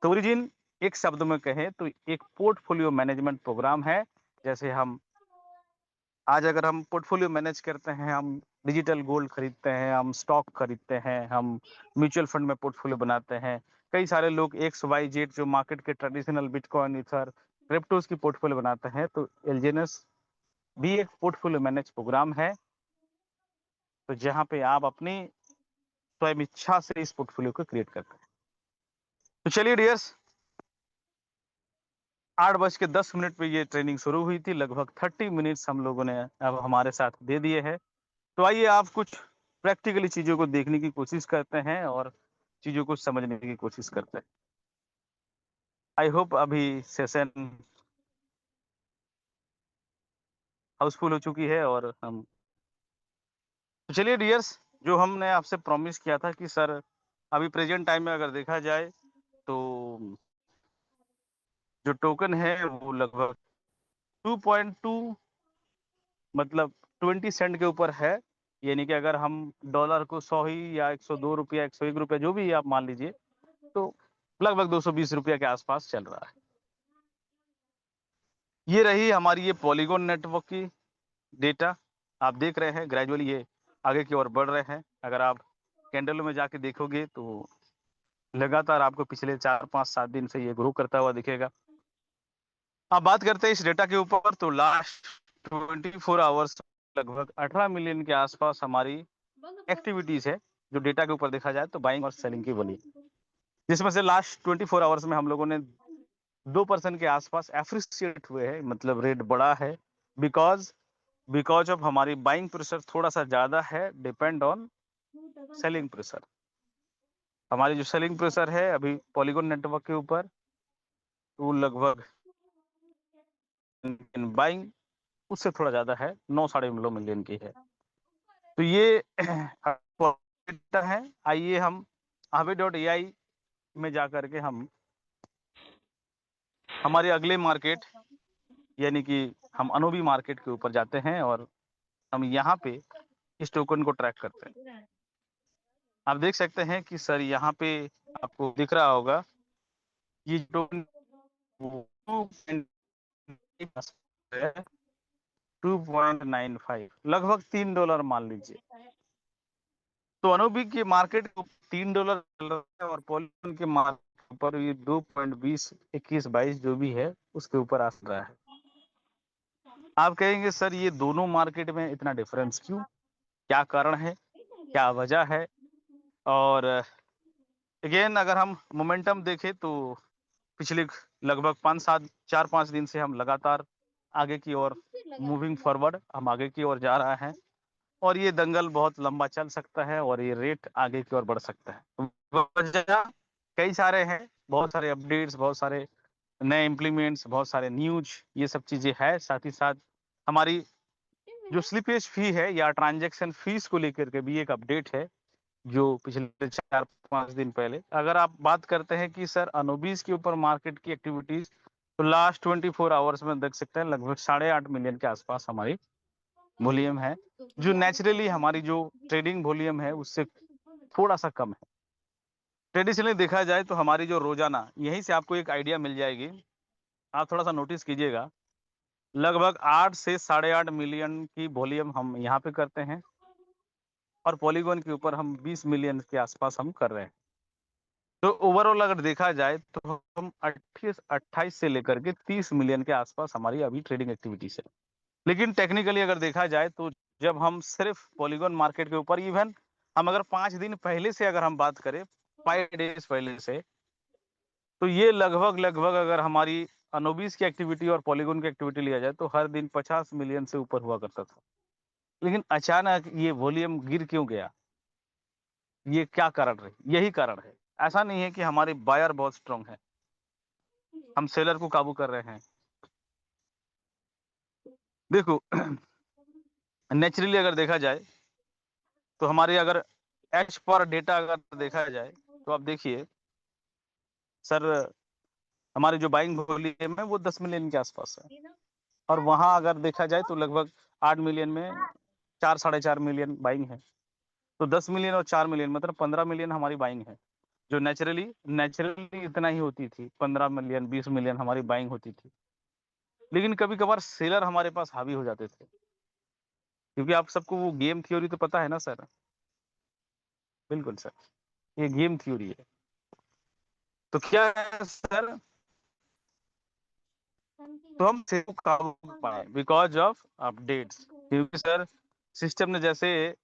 तो ओरिजिन एक शब्द में कहें तो एक पोर्टफोलियो मैनेजमेंट प्रोग्राम है। जैसे हम आज अगर हम पोर्टफोलियो मैनेज करते हैं, हम डिजिटल गोल्ड खरीदते हैं, हम स्टॉक खरीदते हैं, हम म्यूचुअल फंड में पोर्टफोलियो बनाते हैं। कई सारे लोग एक्स वाई जेड जो मार्केट के ट्रेडिशनल बिटकॉइन, ईथर, क्रिप्टोज की पोर्टफोलियो बनाते हैं, तो एलजीएनएस भी एक पोर्टफोलियो मैनेज प्रोग्राम है। तो जहाँ पे आप अपनी स्वयं इच्छा से इस पोर्टफोलियो को क्रिएट करते हैं। तो चलिए डियर्स, 8:10 पे ये ट्रेनिंग शुरू हुई थी। लगभग 30 मिनट्स हम लोगों ने अब हमारे साथ दे दिए हैं। तो आइए आप कुछ प्रैक्टिकली चीज़ों को देखने की कोशिश करते हैं और चीज़ों को समझने की कोशिश करते हैं। आई होप अभी सेशन हाउसफुल हो चुकी है और हम तो चलिए डियर्स, जो हमने आपसे प्रॉमिस किया था कि सर अभी प्रेजेंट टाइम में अगर देखा जाए तो जो टोकन है वो लगभग 2.2 मतलब 20 सेंट के ऊपर है। यानी कि अगर हम डॉलर को 100 ही या 102 रुपया, 101 रुपया जो भी आप मान लीजिए, तो लगभग 220 रुपया के आसपास चल रहा है। ये रही हमारी ये पॉलीगॉन नेटवर्क की डेटा। आप देख रहे हैं ग्रेजुअली ये आगे की ओर बढ़ रहे हैं। अगर आप कैंडलों में जाके देखोगे तो लगातार आपको पिछले 4, 5, 7 दिन से ये ग्रो करता हुआ दिखेगा। अब बात करते हैं इस डेटा के ऊपर, तो लास्ट 24 आवर्स लगभग 18 मिलियन के आसपास हमारी एक्टिविटीज है। जो डेटा के ऊपर देखा जाए तो बाइंग और सेलिंग की बनी, जिसमें से लास्ट 24 आवर्स में हम लोगों ने 2% के आसपास एप्रिशिएट हुए हैं, मतलब रेट बड़ा है। बिकॉज ऑफ हमारी बाइंग प्रेशर थोड़ा सा ज्यादा है, डिपेंड ऑन सेलिंग प्रेशर। हमारी जो सेलिंग प्रेशर है अभी पॉलीगॉन नेटवर्क के ऊपर, वो लगभग बाइंग उससे थोड़ा ज्यादा है, 9-9.5 मिलियन की है। तो ये डेटा है। आइए हम aave.ai में जाकर के हम हमारे अगले मार्केट यानी कि हम अनोबी मार्केट के ऊपर जाते हैं और हम यहाँ पे इस टोकन को ट्रैक करते हैं। आप देख सकते हैं कि सर यहाँ पे आपको दिख रहा होगा ये टोकन 2.95 लगभग $3 मान लीजिए। तो अनोबी के मार्केट को $3 चल रहा है और पॉलीगॉन के मार्केट पर ये 2.20, 21, 22 जो भी है उसके ऊपर आ रहा है। आप कहेंगे सर ये दोनों मार्केट में इतना डिफरेंस क्यों, क्या कारण है, क्या वजह है? और अगेन अगर हम मोमेंटम देखें तो पिछले लगभग 4-5 दिन से हम लगातार आगे की ओर मूविंग फॉरवर्ड, हम आगे की ओर जा रहा है और ये दंगल बहुत लंबा चल सकता है और ये रेट आगे की ओर बढ़ सकता है। वजह कई सारे हैं, बहुत सारे अपडेट्स, बहुत सारे नए इम्प्लीमेंट्स, बहुत सारे न्यूज, ये सब चीजें है। साथ ही साथ हमारी जो स्लिपेज फी है या ट्रांजैक्शन फीस को लेकर के भी एक अपडेट है जो पिछले 4-5 दिन पहले। अगर आप बात करते हैं कि सर अनोबीज के ऊपर मार्केट की एक्टिविटीज, तो लास्ट 24 आवर्स में देख सकते हैं लगभग 8.5 मिलियन के आसपास हमारी वॉल्यूम है, जो नेचुरली हमारी जो ट्रेडिंग वॉल्यूम है उससे थोड़ा सा कम है। ट्रेडिशनली देखा जाए तो हमारी जो रोजाना, यहीं से आपको एक आइडिया मिल जाएगी, आप थोड़ा सा नोटिस कीजिएगा, लगभग 8 से 8.5 मिलियन की वॉल्यूम हम यहाँ पे करते हैं और पॉलीगॉन के ऊपर हम 20 मिलियन के आसपास हम कर रहे हैं। तो ओवरऑल अगर देखा जाए तो हम 28 से लेकर के 30 मिलियन के आसपास हमारी अभी ट्रेडिंग एक्टिविटीज है। लेकिन टेक्निकली अगर देखा जाए तो जब हम सिर्फ पॉलीगॉन मार्केट के ऊपर, इवन हम अगर 5 दिन पहले से अगर हम बात करें, 5 डेज पहले से, तो ये लगभग अगर हमारी अनोबीज की एक्टिविटी और पॉलीगॉन की एक्टिविटी लिया जाए तो हर दिन 50 मिलियन से ऊपर हुआ करता था। लेकिन अचानक ये वॉल्यूम गिर क्यों गया, ये क्या कारण रही? यही कारण है। ऐसा नहीं है कि हमारे बायर बहुत स्ट्रांग है, हम सेलर को काबू कर रहे हैं। देखो नेचुरली अगर देखा जाए तो हमारे अगर एच पर डेटा अगर देखा जाए तो आप देखिए सर, हमारी जो बाइंग वॉल्यूम है वो 10 मिलियन के आसपास है और वहां अगर देखा जाए तो लगभग 8 मिलियन में 4-4.5 मिलियन बाइंग है। तो 10 मिलियन और 4 मिलियन मतलब 15 मिलियन हमारी बाइंग है। जो नेचुरली इतना ही होती थी, 15 मिलियन 20 मिलियन हमारी बाइंग होती थी। लेकिन कभी कभार सेलर हमारे पास हावी हो जाते थे, क्योंकि आप सबको वो गेम थ्योरी तो पता है ना सर? बिल्कुल सर, ये गेम थ्योरी है। तो क्या है सर, तो हम सेल काबू कर पाए बिकॉज ऑफ अपडेट्स, क्योंकि सर सिस्टम ने जैसे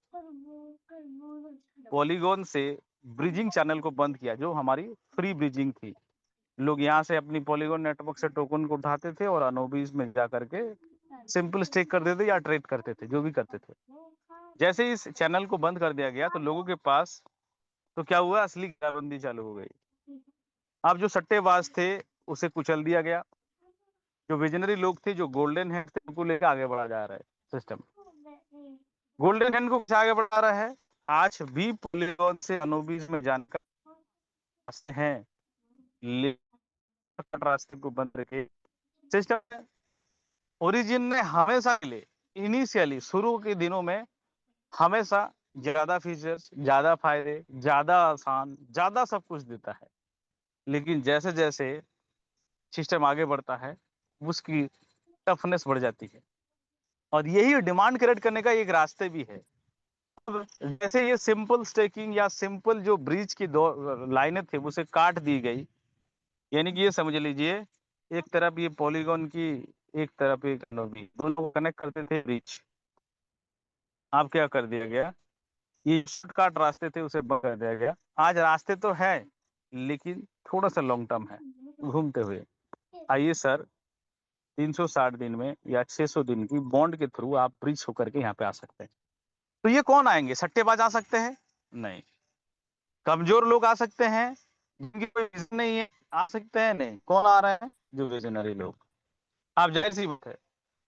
पॉलीगॉन से ब्रिजिंग चैनल को बंद किया, जो हमारी फ्री ब्रिजिंग थी। लोग यहाँ से अपनी पॉलीगॉन नेटवर्क से टोकन को उठाते थे और अनोबिस में जा करके सिंपल स्टेक कर देते या ट्रेड करते थे, जो भी करते थे। जैसे ही इस चैनल को बंद कर दिया गया तो लोगों के पास तो क्या हुआ, असली घेराबंदी चालू हो गई। अब जो सट्टेबाज थे उसे कुचल दिया गया, जो विजनरी लोग थे, जो गोल्डन हैंड थे, उनको लेकर आगे बढ़ा जा रहा है सिस्टम। गोल्डन हैंड को आगे बढ़ा रहा है। आज भी पॉलीगॉन से अनोबिस में जानकर हैं, रास्ते को बंद करके सिस्टम। ओरिजिन ने हमेशा के लिए इनिशियली शुरू के दिनों में हमेशा ज्यादा फीचर्स, ज्यादा फायदे, ज्यादा आसान, ज्यादा सब कुछ देता है। लेकिन जैसे जैसे सिस्टम आगे बढ़ता है उसकी टफनेस बढ़ जाती है, और यही डिमांड क्रिएट करने का एक रास्ते भी है। जैसे ये सिंपल स्टेकिंग या सिंपल जो ब्रिज की दो लाइनें थी उसे काट दी गई, यानी कि ये समझ लीजिए एक तरफ ये पॉलीगॉन की, एक तरफ एक नोबी, दोनों को कनेक्ट करते थे ब्रिज। अब क्या कर दिया गया, ये शॉर्टकट रास्ते थे उसे बंद कर दिया गया। आज रास्ते तो है लेकिन थोड़ा सा लॉन्ग टर्म है, घूमते हुए। आइए सर, 360 दिन में या 600 दिन की बॉन्ड के थ्रू आप ब्रिज होकर के यहाँ पे आ सकते हैं। तो ये कौन आएंगे, सट्टेबाज आ सकते हैं? नहीं। कमजोर लोग आ सकते हैं जिनकी कोई विजन नहीं है, आ सकते हैं? नहीं। कौन आ रहे हैं? जो विजनरी लोग। आप जाहिर सी बात है,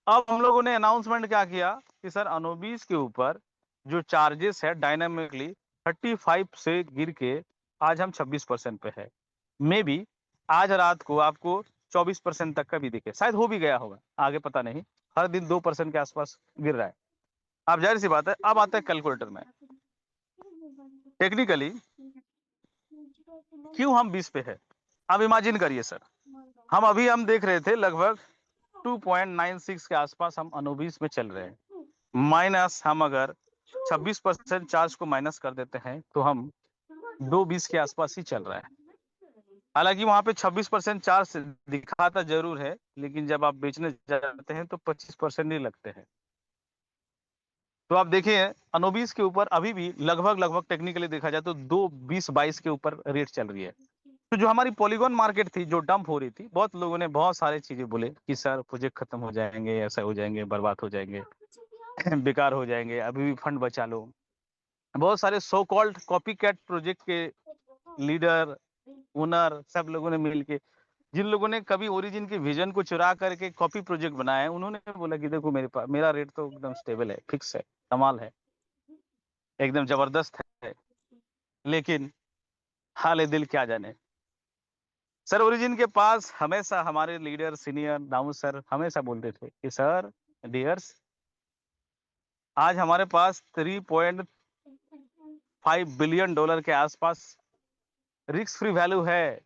अब हम लोगों ने अनाउंसमेंट क्या किया कि सर अनोबिस के ऊपर जो चार्जेस है डायनामिकली 35 से गिर के आज हम 26% पे है। मे बी आज रात को आपको 24% तक का भी दिखे, शायद हो भी गया होगा, आगे पता नहीं। हर दिन 2% के आसपास गिर रहा है। आप जाहिर सी बात है, अब आता है कैलकुलेटर में। टेक्निकली क्यों हम 20 पे है? अब इमेजिन करिए सर, हम देख रहे थे लगभग 2.96 के आसपास हम अनोबिस में चल रहे हैं। माइनस हम अगर 26% चार्ज को माइनस कर देते हैं तो हम 2.20 के आसपास ही चल रहा है। हालांकि वहां पे 26% चार्ज दिखाता जरूर है, लेकिन जब आप बेचने जाते हैं तो 25% ही लगते हैं। तो आप देखिए अनोबिस के ऊपर अभी भी लगभग टेक्निकली देखा जाए तो 2.20-22 के ऊपर रेट चल रही है। तो जो हमारी पॉलीगॉन मार्केट थी जो डंप हो रही थी, बहुत लोगों ने बहुत सारी चीजें बोले कि सर प्रोजेक्ट खत्म हो जाएंगे, ऐसा हो जाएंगे, बर्बाद हो जाएंगे, बेकार हो जाएंगे, अभी भी फंड बचा लो। बहुत सारे so called copy cat project के लीडर, ओनर, सब लोगों ने मिलके, जिन लोगों ने कभी ओरिजिन के विजन को चुरा करके कॉपी प्रोजेक्ट बनाया है, उन्होंने बोला कि देखो मेरे पास मेरा रेट तो एकदम स्टेबल है, फिक्स है, कमाल है, एकदम जबरदस्त है। लेकिन हाल दिल क्या जाने। सर ओरिजिन के पास हमेशा हमारे लीडर सीनियर दाऊद सर हमेशा बोलते थे कि सर डियर्स, आज हमारे पास 3.5 बिलियन डॉलर के आसपास रिस्क फ्री वैल्यू है।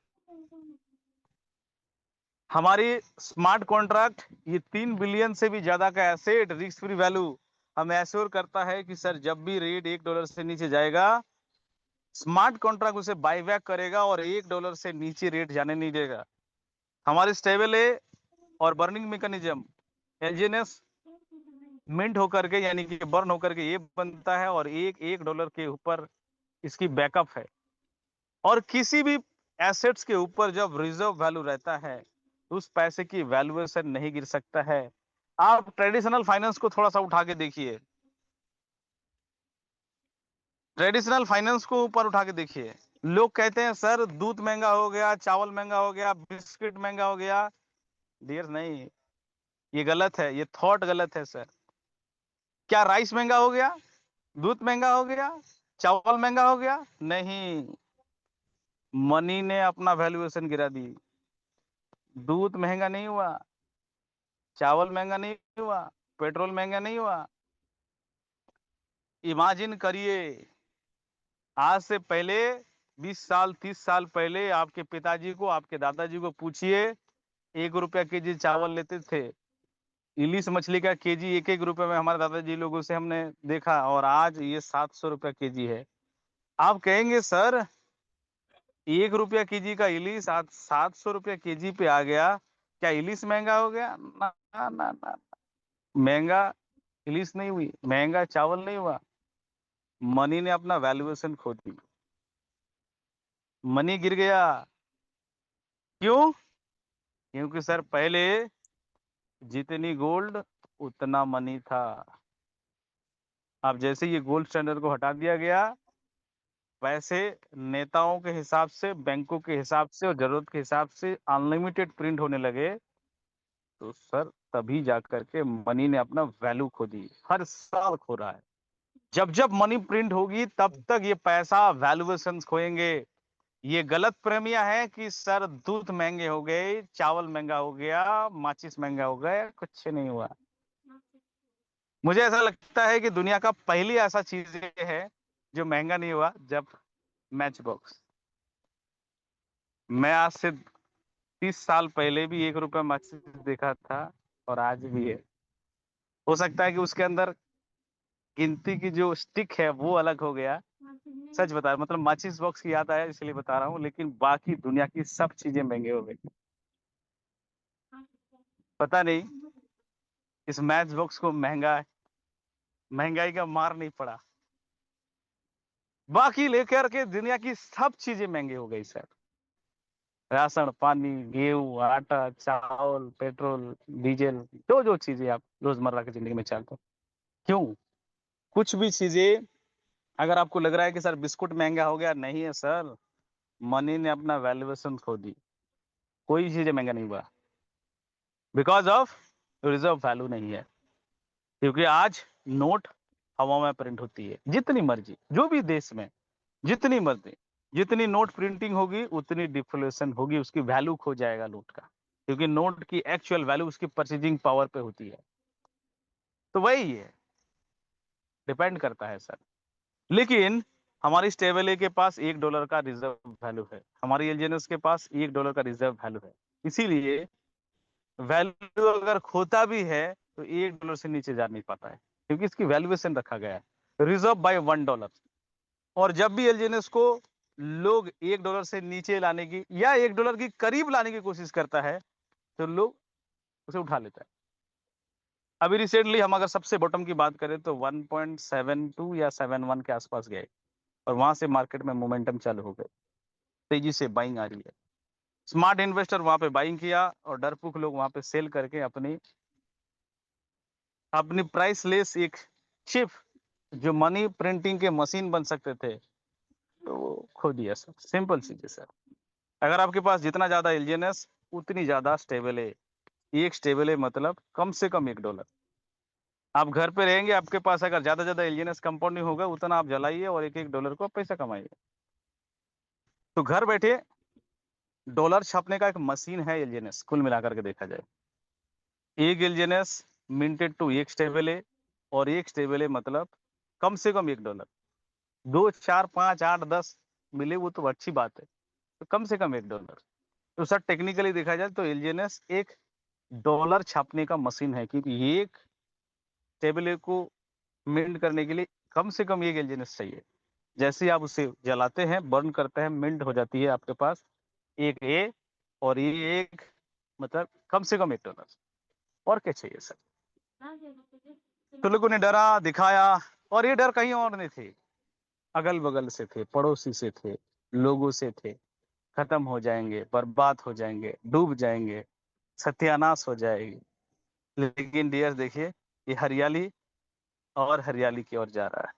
हमारी स्मार्ट कॉन्ट्रैक्ट ये 3 बिलियन से भी ज्यादा का एसेट रिस्क फ्री वैल्यू हमें एश्योर करता है कि सर जब भी रेट $1 से नीचे जाएगा, स्मार्ट कॉन्ट्रैक्ट उसे बाईबैक करेगा और $1 से नीचे रेट जाने नहीं देगा। हमारी स्टेबल है और बर्निंग मैकेनिज्म एलजीएनएस मिंट होकर के, यानी कि बर्न होकर के ये बनता है, और $1 के ऊपर इसकी बैकअप है। और किसी भी एसेट्स के ऊपर जब रिजर्व वैल्यू रहता है तो उस पैसे की वैल्यूएशन नहीं गिर सकता है। आप ट्रेडिशनल फाइनेंस को थोड़ा सा उठा के देखिए, ट्रेडिशनल फाइनेंस को ऊपर उठा के देखिए। लोग कहते हैं सर दूध महंगा हो गया, चावल महंगा हो गया, बिस्किट महंगा हो गया। डियर नहीं, ये गलत है, ये थॉट गलत है सर। क्या राइस महंगा हो गया, दूध महंगा हो गया, चावल महंगा हो गया? नहीं, मनी ने अपना वैल्यूएशन गिरा दी। दूध महंगा नहीं हुआ, चावल महंगा नहीं हुआ, पेट्रोल महंगा नहीं हुआ। इमेजिन करिए, आज से पहले 20 साल 30 साल पहले आपके पिताजी को, आपके दादाजी को पूछिए, 1 रुपया केजी चावल लेते थे। इलिस मछली का केजी 1-1 रुपए में हमारे दादाजी लोगों से हमने देखा, और आज ये 700 रुपया केजी है। आप कहेंगे सर 1 रुपया केजी का इलिस आज 700 रुपया केजी पे आ गया, क्या इलिस महँगा हो गया? ना, ना, ना, ना। महँगा इलिस नहीं हुई, महँगा चावल नहीं हुआ। मनी ने अपना वैल्यूएशन खो दी। मनी गिर गया। क्यों? क्योंकि सर पहले जितनी गोल्ड उतना मनी था। अब जैसे ये गोल्ड स्टैंडर्ड को हटा दिया गया, वैसे नेताओं के हिसाब से, बैंकों के हिसाब से और ज़रूरत के हिसाब से अनलिमिटेड प्रिंट होने लगे, तो सर तभी जाकर के मनी ने अपना वैल्यू खो दी। हर साल खो रहा है। जब-जब मनी प्रिंट होगी तब तक ये पैसा वैल्यूएशंस खोएँगे। ये गलत फ़हमियाँ हैं कि सर दूध महँगे हो गए, चावल महँगा हो गया, माचिस महँगा हो गया, कुछ नहीं हुआ। मुझे ऐसा लगता है कि दुनिया का पहली ऐसा चीज़ ये है, जो महँगा नहीं हुआ, जब मैच बॉक्स। मैं आज से 30 साल पहले भी ₹1 माचिस देखा था और आज भी है। हो सकता है कि उसके अंदर गिनती की जो स्टिक है वो अलग हो गया। सच बता रहा हूँ, मतलब माचिस बॉक्स की याद आया इसलिए बता रहा हूँ, लेकिन बाकी दुनिया की सब चीज़ें महँगी हो गई। पता नहीं इस मैच बॉक्स को महँगाई का मार नहीं पड़ा। बाकी लेकर के दुनिया की सब चीज़ें महँगी हो गई सर। राशन, पानी, गेहूँ, आटा, चावल, पेट्रोल, डीज़ल, जो-जो चीज़ें आप रोज़मर्रा की ज़िंदगी में चलते हो। क्यों? कुछ भी चीज़ें, अगर आपको लग रहा है कि सर बिस्कुट महँगा हो गया, नहीं है सर, मनी ने अपना वैल्यूएशन खो दी। कोई चीज़ें महँगा नहीं हुआ। बिकॉज़ ऑफ रिज़र्व वैल्यू नहीं है। क्योंकि आज नोट हवा में प्रिंट होती है, जितनी मर्ज़ी, जो भी देश में, जितनी मर्ज़ी, जितनी नोट प्रिंटिंग होगी, उतनी डिफ्लेशन होगी, उसकी वैल्यू खो जाएगा नोट का। क्योंकि नोट की एक्चुअल वैल्यू उसकी परचेज़िंग पावर पे होती है। तो वही है, डिपेंड करता है सर। लेकिन हमारी स्टेबल के पास $1 का रिज़र्व वैल्यू है। हमारी एलजीएनएस के पास $1 का रिज़र्व वैल्यू है। इसीलिए वैल्यू अगर खोता भी है, तो $1 से नीचे जा नहीं पाता है, क्योंकि इसकी वैल्यूएशन रखा गया है, रिज़र्व बाय $1। और जब भी एलजीएनएस को लोग $1 से नीचे लाने की या $1 के करीब लाने की कोशिश करता है, तो लोग उसे उठा लेता है। अभी रिसेंटली हम अगर सबसे बॉटम की बात करें तो 1.72 या 71 के आसपास गए, और वहाँ से मार्केट में मोमेंटम चालू हो गए। तेज़ी से बाइंग आ रही है। स्मार्ट इन्वेस्टर वहाँ पे बाइंग किया और डरपोक लोग वहाँ पे सेल करके अपनी अपनी प्राइसलेस एक चिप, जो मनी प्रिंटिंग के मशीन बन सकते थे, तो वो खो दिया सर। सिंपल चीज़ है सर। अगर आपके पास जितना ज़्यादा एलजीएनएस, उतनी ज़्यादा स्टेबल है। एक स्टेबल है मतलब कम से कम $1। आप घर पे रहेंगे, आपके पास अगर ज़्यादा एलजीएनएस कंपाउंडिंग होगा, उतना आप जलाइए और $1-1 को आप पैसा कमाइए। तो घर बैठे डॉलर छापने का एक मशीन है एलजीएनएस, कुल मिलाकर के देखा जाए। एक एलजीएनएस मिंटेड टू एक स्टेबल है, और एक स्टेबल है मतलब कम से कम $1। 2, 4, 5, 8, 10 मिले वो तो अच्छी बात है। तो कम से कम $1। तो सर टेक्निकली देखा जाए तो एलजीएनएस एक डॉलर छापने का मशीन है, क्योंकि एक टेबल को मिंट करने के लिए कम से कम एक एलजीएनएस चाहिए। जैसे ही आप उसे जलाते हैं, बर्न करते हैं, मिंट हो जाती है आपके पास एक ए, और ये एक मतलब कम से कम $1। और क्या चाहिए सर? तो लोगों ने डरा, दिखाया, और ये डर कहीं और नहीं थे, अगल-बगल से थे, पड़ोसी से थे, लोगों से थे। खत्म हो जाएँगे, बर्बाद हो जाएँगे, डूब जाएँगे, सत्यानाश हो जाएगी। लेकिन डियर देखिए, ये हरियाली और हरियाली की ओर जा रहा है।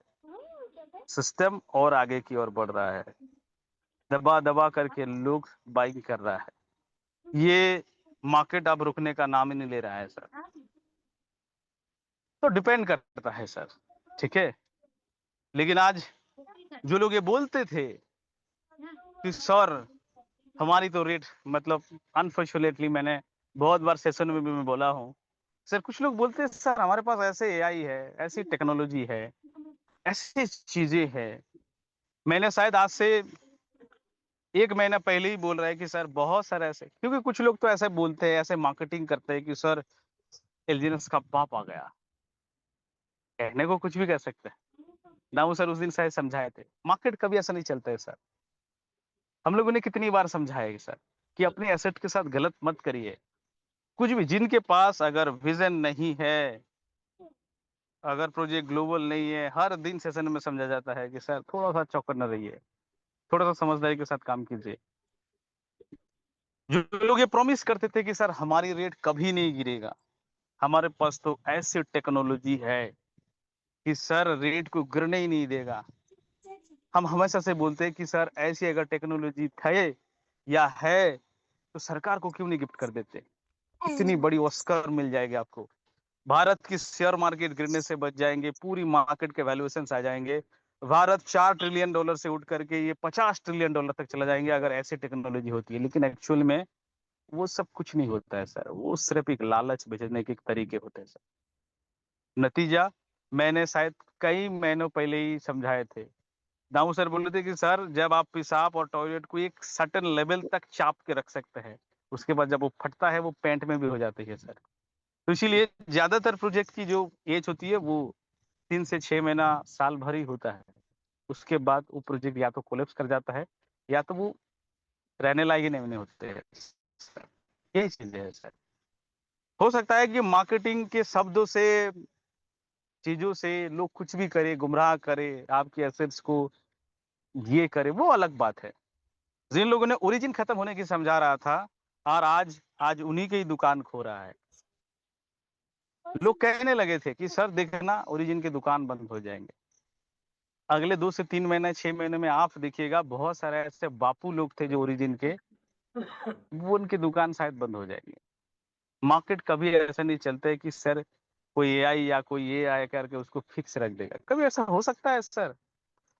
सिस्टम और आगे की ओर बढ़ रहा है। दबा-दबा करके लोग बाइंग कर रहा है। ये मार्केट अब रुकने का नाम ही नहीं ले रहा है सर। तो डिपेंड करता है सर, ठीक है? लेकिन आज जो लोग ये बोलते थे कि सर हमारी तो रेट, मतलब अनफॉर्चुनेटली मैंने बहुत बार सेशन में भी मैं बोला हूँ। सर कुछ लोग बोलते हैं सर हमारे पास ऐसे एआई है, ऐसी टेक्नोलॉजी है, ऐसी चीज़ें हैं। मैंने शायद आज से 1 महीना पहले ही बोल रहा है कि सर बहुत सारे ऐसे, क्योंकि कुछ लोग तो ऐसे बोलते हैं, ऐसे मार्केटिंग करते हैं कि सर एलजीएनएस का बाप आ गया। कहने को कुछ भी कह सकते हैं। दाऊ सर उस दिन शायद समझाए थे। मार्केट कभी ऐसा नहीं चलता है सर। हम लोगों ने कितनी बार समझाया है सर कि अपने एसेट के साथ गलत मत करिए। कुछ भी जिनके पास अगर विज़न नहीं है, अगर प्रोजेक्ट ग्लोबल नहीं है, हर दिन सेशन में समझा जाता है कि सर थोड़ा-सा चौकन्ना रहिए, थोड़ा-सा समझदारी के साथ काम कीजिए। जो लोग ये प्रॉमिस करते थे कि सर हमारी रेट कभी नहीं गिरेगा, हमारे पास तो ऐसी टेक्नोलॉजी है कि सर रेट को गिरने ही नहीं देगा। हम हमेशा से बोलते हैं कि सर ऐसी अगर टेक्नोलॉजी थे या है, तो सरकार को क्यों नहीं गिफ्ट कर देते? इतनी बड़ी ऑस्कर मिल जाएगी आपको। भारत की शेयर मार्केट गिरने से बच जाएँगे, पूरी मार्केट के वैल्यूएशंस आ जाएँगे। भारत $4 ट्रिलियन से उठ करके ये $50 ट्रिलियन तक चला जाएँगे अगर ऐसी टेक्नोलॉजी होती है। लेकिन एक्चुअल में वो सब कुछ नहीं होता है सर, वो सिर्फ़ एक लालच बेचने के तरीके होते हैं सर। नतीजा मैंने शायद कई महीनों पहले ही समझाए थे। दाऊ सर बोल रहे थे कि सर जब आप पेशाब और टॉयलेट को एक सर्टेन लेवल तक चाप के रख सकते हैं, उसके बाद जब वो फटता है वो पैंट में भी हो जाती है सर। तो इसीलिए ज़्यादातर प्रोजेक्ट की जो एज होती है वो 3 से 6 महीना, साल भर ही होता है। उसके बाद वो प्रोजेक्ट या तो कोलैप्स कर जाता है या तो वो रहने लायक ही नहीं होते हैं सर। यही चीज़ें हैं सर। हो सकता है कि मार्केटिंग के शब्दों से, चीज़ों से लोग कुछ भी करें, गुमराह करें, आपके एसेट्स को ये करें, वो अलग बात है। जिन लोगों ने ओरिजिन खत्म होने की समझा रहा था और आज आज उन्हीं की ही दुकान खो रहा है। लोग कहने लगे थे कि सर देखना ओरिजिन की दुकान बंद हो जाएँगे। अगले 2 से 3 महीने, 6 महीने में आप देखिएगा बहुत सारे ऐसे बापू लोग थे जो ओरिजिन के, वो उनकी दुकान शायद बंद हो जाएगी। मार्केट कभी ऐसा नहीं चलता है कि सर कोई एआई या कोई ये आया करके उसको फिक्स रख देगा। कभी ऐसा हो सकता है सर?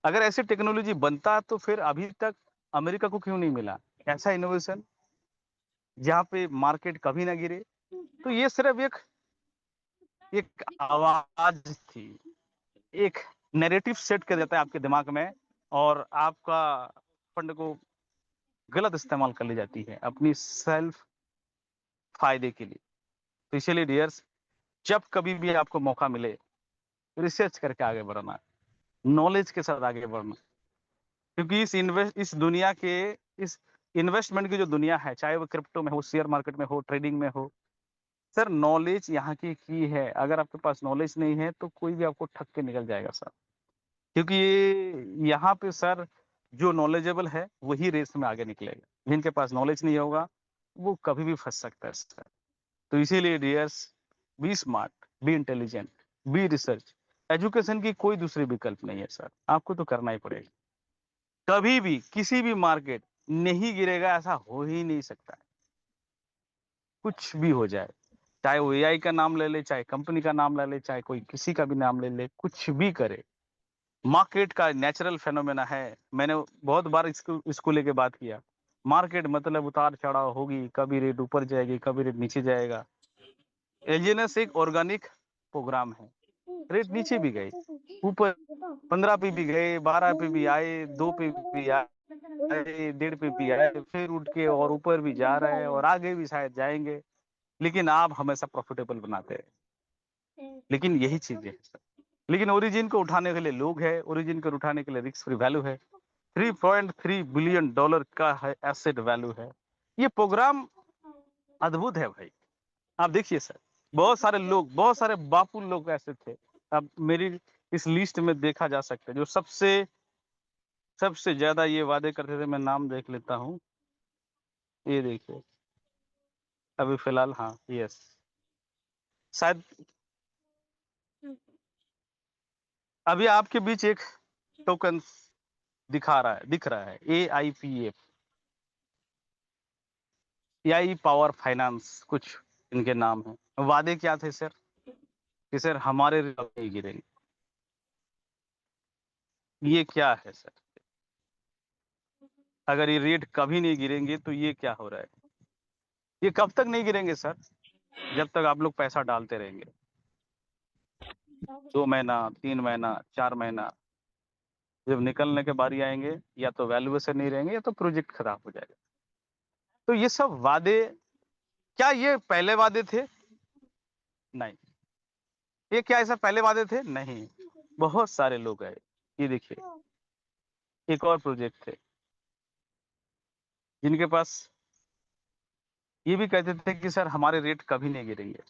अगर ऐसी टेक्नोलॉजी बनता तो फिर अभी तक अमेरिका को क्यों नहीं मिला? ऐसा इनोवेशन जहाँ पे मार्केट कभी ना गिरे। तो ये सिर्फ़ एक एक आवाज़ थी, एक नैरेटिव सेट कर देता है आपके दिमाग में और आपका फंड को गलत इस्तेमाल कर ली जाती है अपनी सेल्फ फ़ायदे के लिए। तो इसीलिए डियर्स, जब कभी भी आपको मौका मिले, रिसर्च करके आगे बढ़ना, नॉलेज के साथ आगे बढ़ना। क्योंकि इस दुनिया के इस इन्वेस्टमेंट की जो दुनिया है, चाहे वो क्रिप्टो में हो, शेयर मार्केट में हो, ट्रेडिंग में हो, सर नॉलेज यहाँ की है। अगर आपके पास नॉलेज नहीं है, तो कोई भी आपको ठग के निकल जाएगा सर। क्योंकि ये यहाँ पे सर जो नॉलेजेबल है, वही रेस में आगे निकलेगा। जिनके पास नॉलेज नहीं होगा, वो कभी भी फँस सकता है सर। तो इसीलिए dears, be smart, be intelligent, be research. Education की कोई दूसरी विकल्प नहीं है सर, आपको तो करना ही पड़ेगा। कभी भी, किसी भी मार्केट नहीं गिरेगा ऐसा हो ही नहीं सकता है। कुछ भी हो जाए, चाहे वो एआई का नाम ले ले, चाहे कंपनी का नाम ले ले, चाहे कोई किसी का भी नाम ले ले, कुछ भी करे। मार्केट का नेचुरल फिनोमेना है। मैंने बहुत बार इसको लेके बात किया। मार्केट मतलब उतार-चढ़ाव होगी, कभी रेट ऊपर जाएगी, कभी रेट नीचे जाएगा। एलजीएनएस एक ऑर्गेनिक प्रोग्राम है। रेट नीचे भी गए, ऊपर 15 पे भी गए, 12 पे भी आए, 2 पे भी आए, 1.5 पे भी आए, फिर उठ के और ऊपर भी जा रहे हैं और आगे भी शायद जाएँगे। लेकिन आप हमेशा प्रॉफिटेबल बनाते हैं। लेकिन यही चीज़ें हैं सर। लेकिन ओरिजिन को उठाने के लिए लोग हैं, ओरिजिन को उठाने के लिए रिस्क फ्री वैल्यू है। $3.3 बिलियन का है एसेट वैल्यू है। ये प्रोग्राम अद्भुत है भाई। आप देखिए सर, बहुत सारे लोग, बहुत सारे बापू लोग ऐसे थे। अब मेरी इस लिस्ट में देखा जा सकता है, जो सबसे सबसे ज़्यादा ये वादे करते थे, मैं नाम देख लेता हूँ। ये देखिए, अभी फ़िलहाल हाँ, यस। शायद अभी आपके बीच एक टोकन दिख रहा है, एआईपीएफ, एआई पावर फाइनेंस कुछ इनके नाम हैं। वादे क्या थे सर? कि सर हमारे रेट नहीं गिरेंगे। ये क्या है सर? अगर ये रेट कभी नहीं गिरेंगे तो ये क्या हो रहा है? ये कब तक नहीं गिरेंगे सर? जब तक आप लोग पैसा डालते रहेंगे। 2 महीना, 3 महीना, 4 महीना। जब निकलने के बारी आएंगे या तो वैल्यूएशन नहीं रहेंगे या तो प्रोजेक्ट खराब हो जाएगा। तो ये सब वादे, क्या ये पहले वादे थे? नहीं। ये क्या ऐसा पहले वादे थे? नहीं। बहुत सारे लोग आए। ये देखिए, एक और प्रोजेक्ट थे जिनके पास ये भी कहते थे कि सर हमारे रेट कभी नहीं गिरेंगे।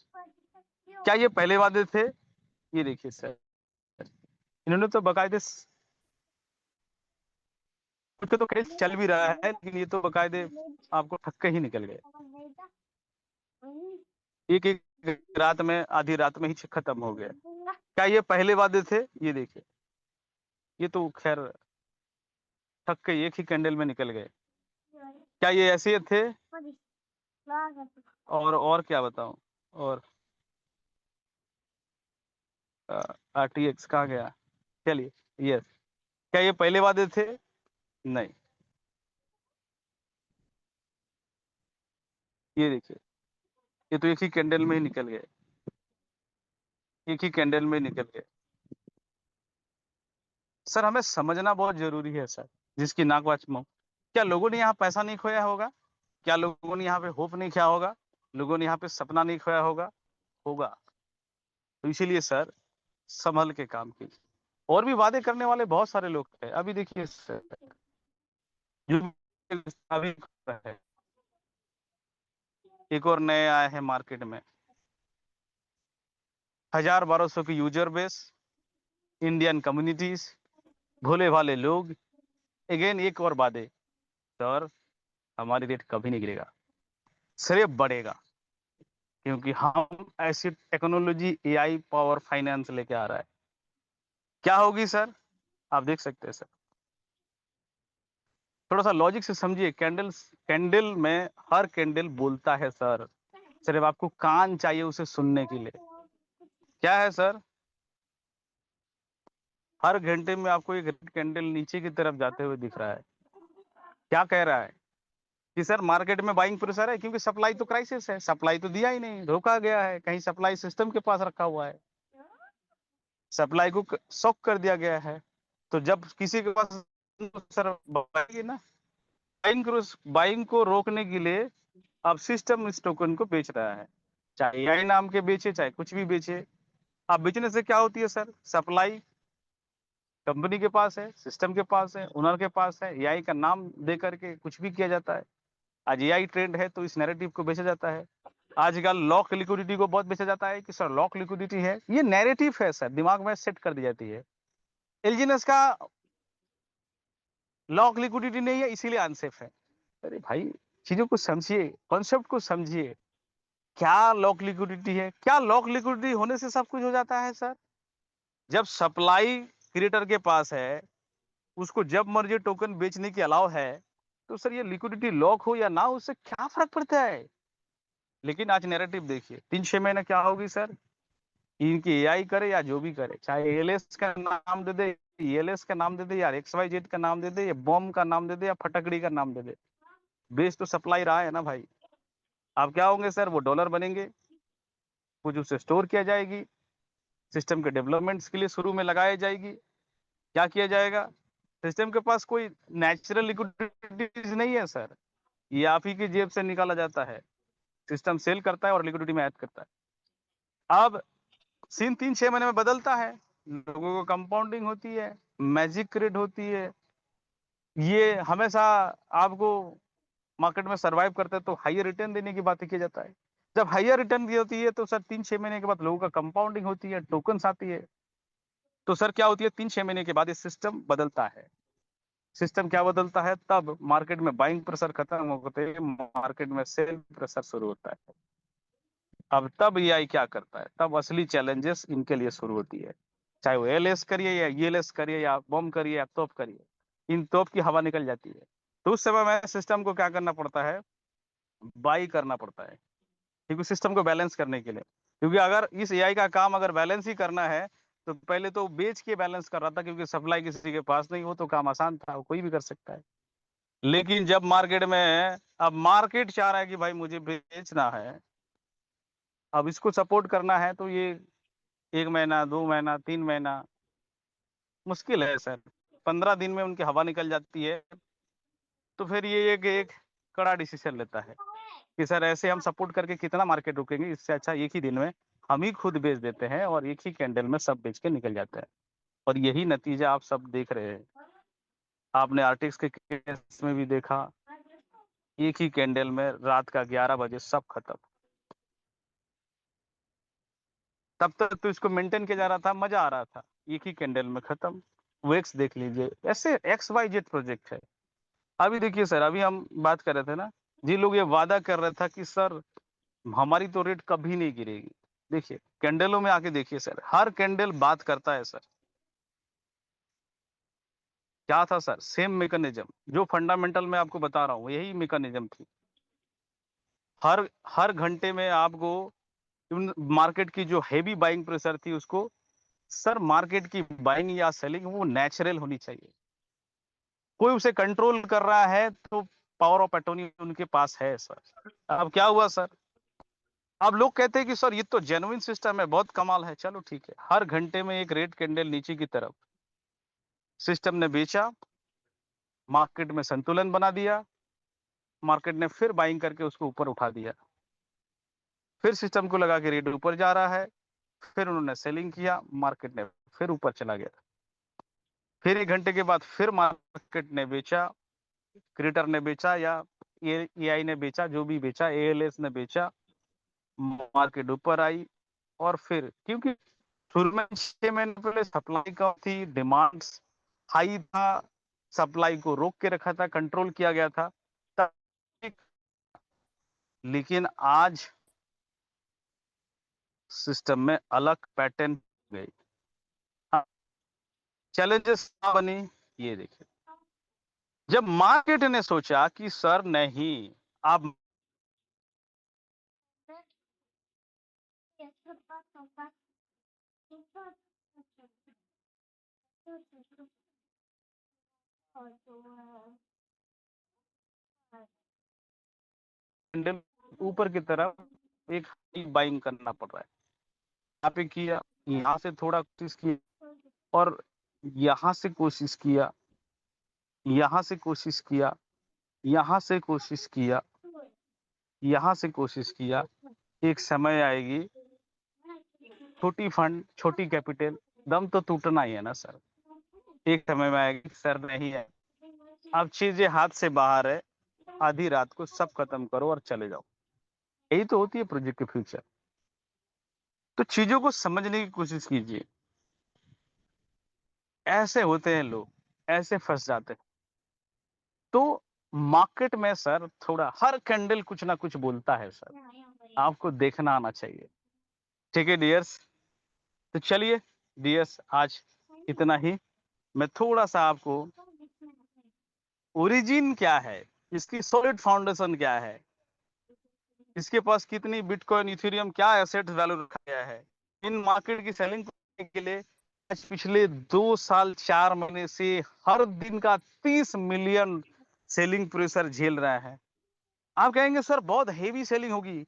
क्या ये पहले वादे थे? ये देखिए सर, इन्होंने तो बकायदे कुछ तो केस चल भी रहा है, लेकिन ये तो बकायदे आपको ठग के ही निकल गए। एक एक रात में, आधी रात में ही खत्म हो गया। क्या ये पहले वादे थे? ये देखिए, ये तो खैर ठग के एक ही कैंडल में निकल गए। क्या ये ऐसे थे? और क्या बताऊं? और RTX कहाँ गया? चलिए, यस, क्या ये पहले वादे थे? नहीं। ये देखिए, ये तो एक ही कैंडल में ही निकल गए, एक ही कैंडल में निकल गए। सर हमें समझना बहुत जरूरी है सर, जिसकी नाक वाच मुंह। क्या लोगों ने यहाँ पैसा नहीं खोया होगा? क्या लोगों ने यहाँ पे होप नहीं खोया होगा? लोगों ने यहाँ पे सपना नहीं खोया होगा? होगा। तो इसीलिए सर, संभल के काम कीजिए। और भी वादे करने वाले बहुत सारे लोग थे। अभी देखिए सर, जो अभी है, एक और नए आए हैं मार्केट में, 1000-1200 की यूजर बेस, इंडियन कम्युनिटीज, भोले भाले लोग। अगेन एक और वादे, सर हमारी रेट कभी नहीं गिरेगा, सिर्फ बढ़ेगा, क्योंकि हम ऐसी टेक्नोलॉजी AI पावर फाइनेंस लेके आ रहा है। क्या होगी सर? आप देख सकते हैं सर, थोड़ा सा लॉजिक से समझिए। कैंडल में हर कैंडल बोलता है सर, सिर्फ आपको कान चाहिए उसे सुनने के लिए। क्या है सर? हर घंटे में आपको एक रेड कैंडल नीचे की तरफ जाते हुए दिख रहा है। क्या कह रहा है? कि सर मार्केट में बाइंग प्रेशर है, क्योंकि सप्लाई तो क्राइसिस है, सप्लाई तो दिया ही नहीं, रोका गया है, कहीं सप्लाई सिस्टम के पास रखा हुआ है, सप्लाई को शॉक कर दिया गया है। तो जब किसी के पास सर बाइंग ना, बाइंग को रोकने के लिए अब सिस्टम इस टोकन को बेच रहा है, चाहे AI नाम के बेचे, चाहे कुछ भी बेचे। अब बेचने से क्या होती है सर? सप्लाई कंपनी के पास है, सिस्टम के पास है, ओनर के पास है, AI का नाम दे करके कुछ भी किया जाता है। आज AI ट्रेंड है तो इस नैरेटिव को बेचा जाता है। आजकल लॉक लिक्विडिटी को बहुत बेचा जाता है कि सर लॉक लिक्विडिटी है, ये नैरेटिव है सर, दिमाग में सेट कर दी जाती है। एलजीएनएस का लॉक लिक्विडिटी नहीं है, इसीलिए अनसेफ है। अरे भाई, चीजों को समझिए, कॉन्सेप्ट को समझिए। क्या लॉक लिक्विडिटी है? क्या लॉक लिक्विडिटी होने से सब कुछ हो जाता है सर? जब सप्लाई क्रिएटर के पास है, उसको जब मर्जी टोकन बेचने की अलाउ है, तो सर ये लिक्विडिटी लॉक हो या ना हो, उससे क्या फर्क पड़ता है? लेकिन आज नैरेटिव देखिए, 3-6 महीने क्या होगी सर? इनकी AI करे या जो भी करे, चाहे ALS का नाम दे दे, ELS का नाम दे दे, या XYZ का नाम दे दे, या बॉम्ब का नाम दे दे, या फटकड़ी का नाम दे दे, बेच तो सप्लाई रहा है ना भाई। अब क्या होंगे सर? वो डॉलर बनेंगे, कुछ उसे स्टोर किया जाएगी, सिस्टम के डेवलपमेंट्स के लिए शुरू में लगाई जाएगी। क्या किया जाएगा? सिस्टम के पास कोई नेचुरल लिक्विडिटी नहीं है सर, ये आप ही की जेब से निकाला जाता है। सिस्टम सेल करता है और लिक्विडिटी में ऐड करता है। अब सीन 3-6 महीने में बदलता है, लोगों को कंपाउंडिंग होती है, मैजिक क्रिएट होती है। ये हमेशा आपको मार्केट में सर्वाइव करते हैं तो हाइयर रिटर्न देने की बात किया जाता है। जब हाइयर रिटर्न दी होती है तो सर 3-6 महीने के बाद लोगों का कंपाउंडिंग होती है, टोकन्स आती है। तो सर क्या होती है? 3-6 महीने के बाद ये सिस्टम बदलता है। सिस्टम क्या बदलता है? तब मार्केट में बाइंग प्रेशर खत्म होते हैं, मार्केट में सेल प्रेशर शुरू होता है। अब तब AI क्या करता है? तब असली चैलेंजेस इनके लिए शुरू होती है। चाहे वो LS करिए या ELS करिए या बम करिए या तोप करिए, इन तोप की हवा निकल जाती है। तो उस समय में सिस्टम को क्या करना पड़ता है? बाई करना पड़ता है, क्योंकि सिस्टम को बैलेंस करने के लिए। क्योंकि अगर इस AI का काम अगर बैलेंस ही करना है, तो पहले तो बेच के बैलेंस कर रहा था, क्योंकि सप्लाई किसी के पास नहीं हो तो काम आसान था, वो कोई भी कर सकता है। लेकिन जब मार्केट में, अब मार्केट चाह रहा है कि भाई मुझे बेचना है, अब इसको सपोर्ट करना है, तो ये 1 महीना, 2 महीना, 3 महीना मुश्किल है सर। 15 दिन में उनकी हवा निकल जाती है, तो फिर ये एक कड़ा डिसीजन लेता है कि सर ऐसे हम सपोर्ट करके कितना मार्केट रुकेंगे, इससे अच्छा एक ही दिन में हम ही खुद बेच देते हैं और एक ही कैंडल में सब बेच के निकल जाते हैं। और यही नतीजा आप सब देख रहे हैं। आपने आरटीएक्स के केस में भी देखा, एक ही कैंडल में रात का 11 बजे सब खत्म। तब तक तो इसको मेंटेन किया जा रहा था, मजा आ रहा था, एक ही कैंडल में खत्म। वेक्स देख लीजिए, ऐसे एक्स वाई जेड प्रोजेक्ट है। अभी देखिए सर, अभी हम बात कर रहे थे ना, जी लोग ये वादा कर रहे था कि सर हमारी तो रेट कभी नहीं गिरेगी। देखिए कैंडलों में आके देखिए सर, हर कैंडल बात करता है सर। क्या था सर? सेम मैकेनिज्म जो फंडामेंटल में आपको बता रहा हूँ, यही मैकेनिज्म थी। हर हर घंटे में आपको मार्केट की जो हेवी बाइंग प्रेशर थी उसको, सर मार्केट की बाइंग या सेलिंग वो नेचुरल होनी चाहिए। कोई उसे कंट्रोल कर रहा है तो पावर ऑफ अटॉर्नी उनके पास है सर। अब क्या हुआ सर? अब लोग कहते हैं कि सर ये तो जेन्युइन सिस्टम है, बहुत कमाल है। चलो ठीक है, हर घंटे में एक रेड कैंडल नीचे की तरफ सिस्टम ने बेचा, मार्केट में संतुलन बना दिया, मार्केट ने फिर बाइंग करके उसको ऊपर उठा दिया, फिर सिस्टम को लगा के रेट ऊपर जा रहा है, फिर उन्होंने सेलिंग किया, मार्केट ने फिर ऊपर चला गया, फिर 1 घंटे के बाद फिर मार्केट ने बेचा, क्रिएटर ने बेचा या एआई ने बेचा, जो भी बेचा, एएलएस ने बेचा, मार्केट ऊपर आई। और फिर क्योंकि शुरू में 6 महीने पहले सप्लाई कम थी, डिमांड हाई था, सप्लाई को रोक के रखा था, कंट्रोल किया गया था तब। लेकिन आज सिस्टम में अलग पैटर्न गई। हाँ, चैलेंजेस बनी, ये देखिए, जब मार्केट ने सोचा कि सर नहीं, आप कैंडल ऊपर की तरफ एक बाइंग करना पड़ रहा है। यहाँ पे किया, यहाँ से थोड़ा कोशिश की, और यहाँ से कोशिश किया, यहाँ से कोशिश किया, यहाँ से कोशिश किया, यहाँ से कोशिश किया। एक समय आएगी, छोटी फंड, छोटी कैपिटल, दम तो टूटना ही है ना सर। एक समय में आएगी सर नहीं है, अब चीजें हाथ से बाहर है, आधी रात को सब खत्म करो और चले जाओ। यही तो होती है प्रोजेक्ट के फ्यूचर। तो चीजों को समझने की कोशिश कीजिए। ऐसे होते हैं लोग, ऐसे फंस जाते हैं। तो मार्केट में सर थोड़ा हर कैंडल कुछ ना कुछ बोलता है सर, आपको देखना आना चाहिए। ठीक है डियर्स, तो चलिए डियर्स, आज इतना ही। मैं थोड़ा सा आपको ओरिजिन क्या है, इसकी सॉलिड फाउंडेशन क्या है, इसके पास कितनी बिटकॉइन, इथेरियम, क्या एसेट वैल्यू रखा गया है, इन मार्केट की सेलिंग करने के लिए आज पिछले 2 साल 4 महीने से हर दिन का 30 मिलियन सेलिंग प्रेशर झेल रहा है। आप कहेंगे सर बहुत हेवी सेलिंग होगी,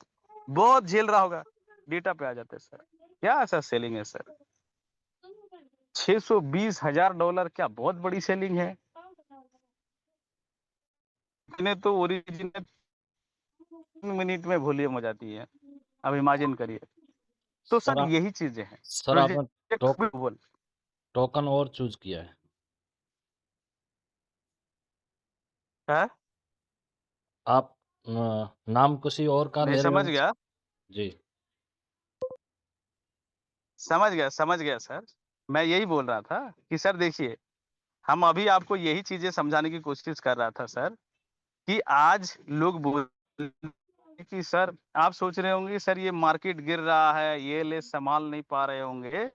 बहुत झेल रहा होगा। डेटा पे आ जाते हैं सर, क्या ऐसा सेलिंग है सर? $620,000 क्या बहुत बड़ी सेलिंग है? इन्हें तो ओरिजिन 3 मिनट में वॉल्यूम हो जाती है। अब इमेजिन करिए। तो सर सर यही चीजें हैं सर आपने प्रोजेक्ट बोल। टोकन और चूज किया है। है आप नाम किसी और का नहीं, ले रहे समझ हो? गया, जी। समझ गया सर। मैं यही बोल रहा था कि सर देखिए, हम अभी आपको यही चीजें समझाने की कोशिश कर रहा था सर, कि आज लोग बोल कि सर आप सोच रहे होंगे सर ये मार्केट गिर रहा है, ये ले संभाल नहीं पा रहे होंगे।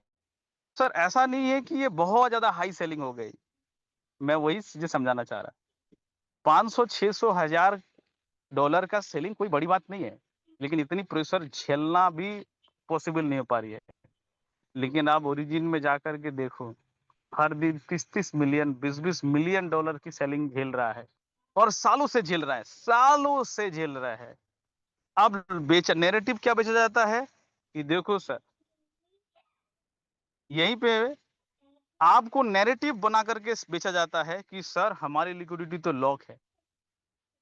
सर ऐसा नहीं है कि ये बहुत ज्यादा हाई सेलिंग हो गई। मैं वही चीजें समझाना चाह रहा। 500 600 हजार डॉलर का सेलिंग कोई बड़ी बात नहीं है, लेकिन इतनी प्रेशर झेलना भी पॉसिबल नहीं हो पा रही है। लेकिन आप ओरिजिन में जाकर के देखो, हर दिन 30-30 मिलियन, 20-20 मिलियन डॉलर की सेलिंग झेल रहा है, और सालों से झेल रहा है, सालों से झेल रहा है। अब बेचा नैरेटिव क्या बेचा जाता है कि देखो सर, यहीं पे आपको नैरेटिव बना करके बेचा जाता है कि सर हमारी लिक्विडिटी तो लॉक है।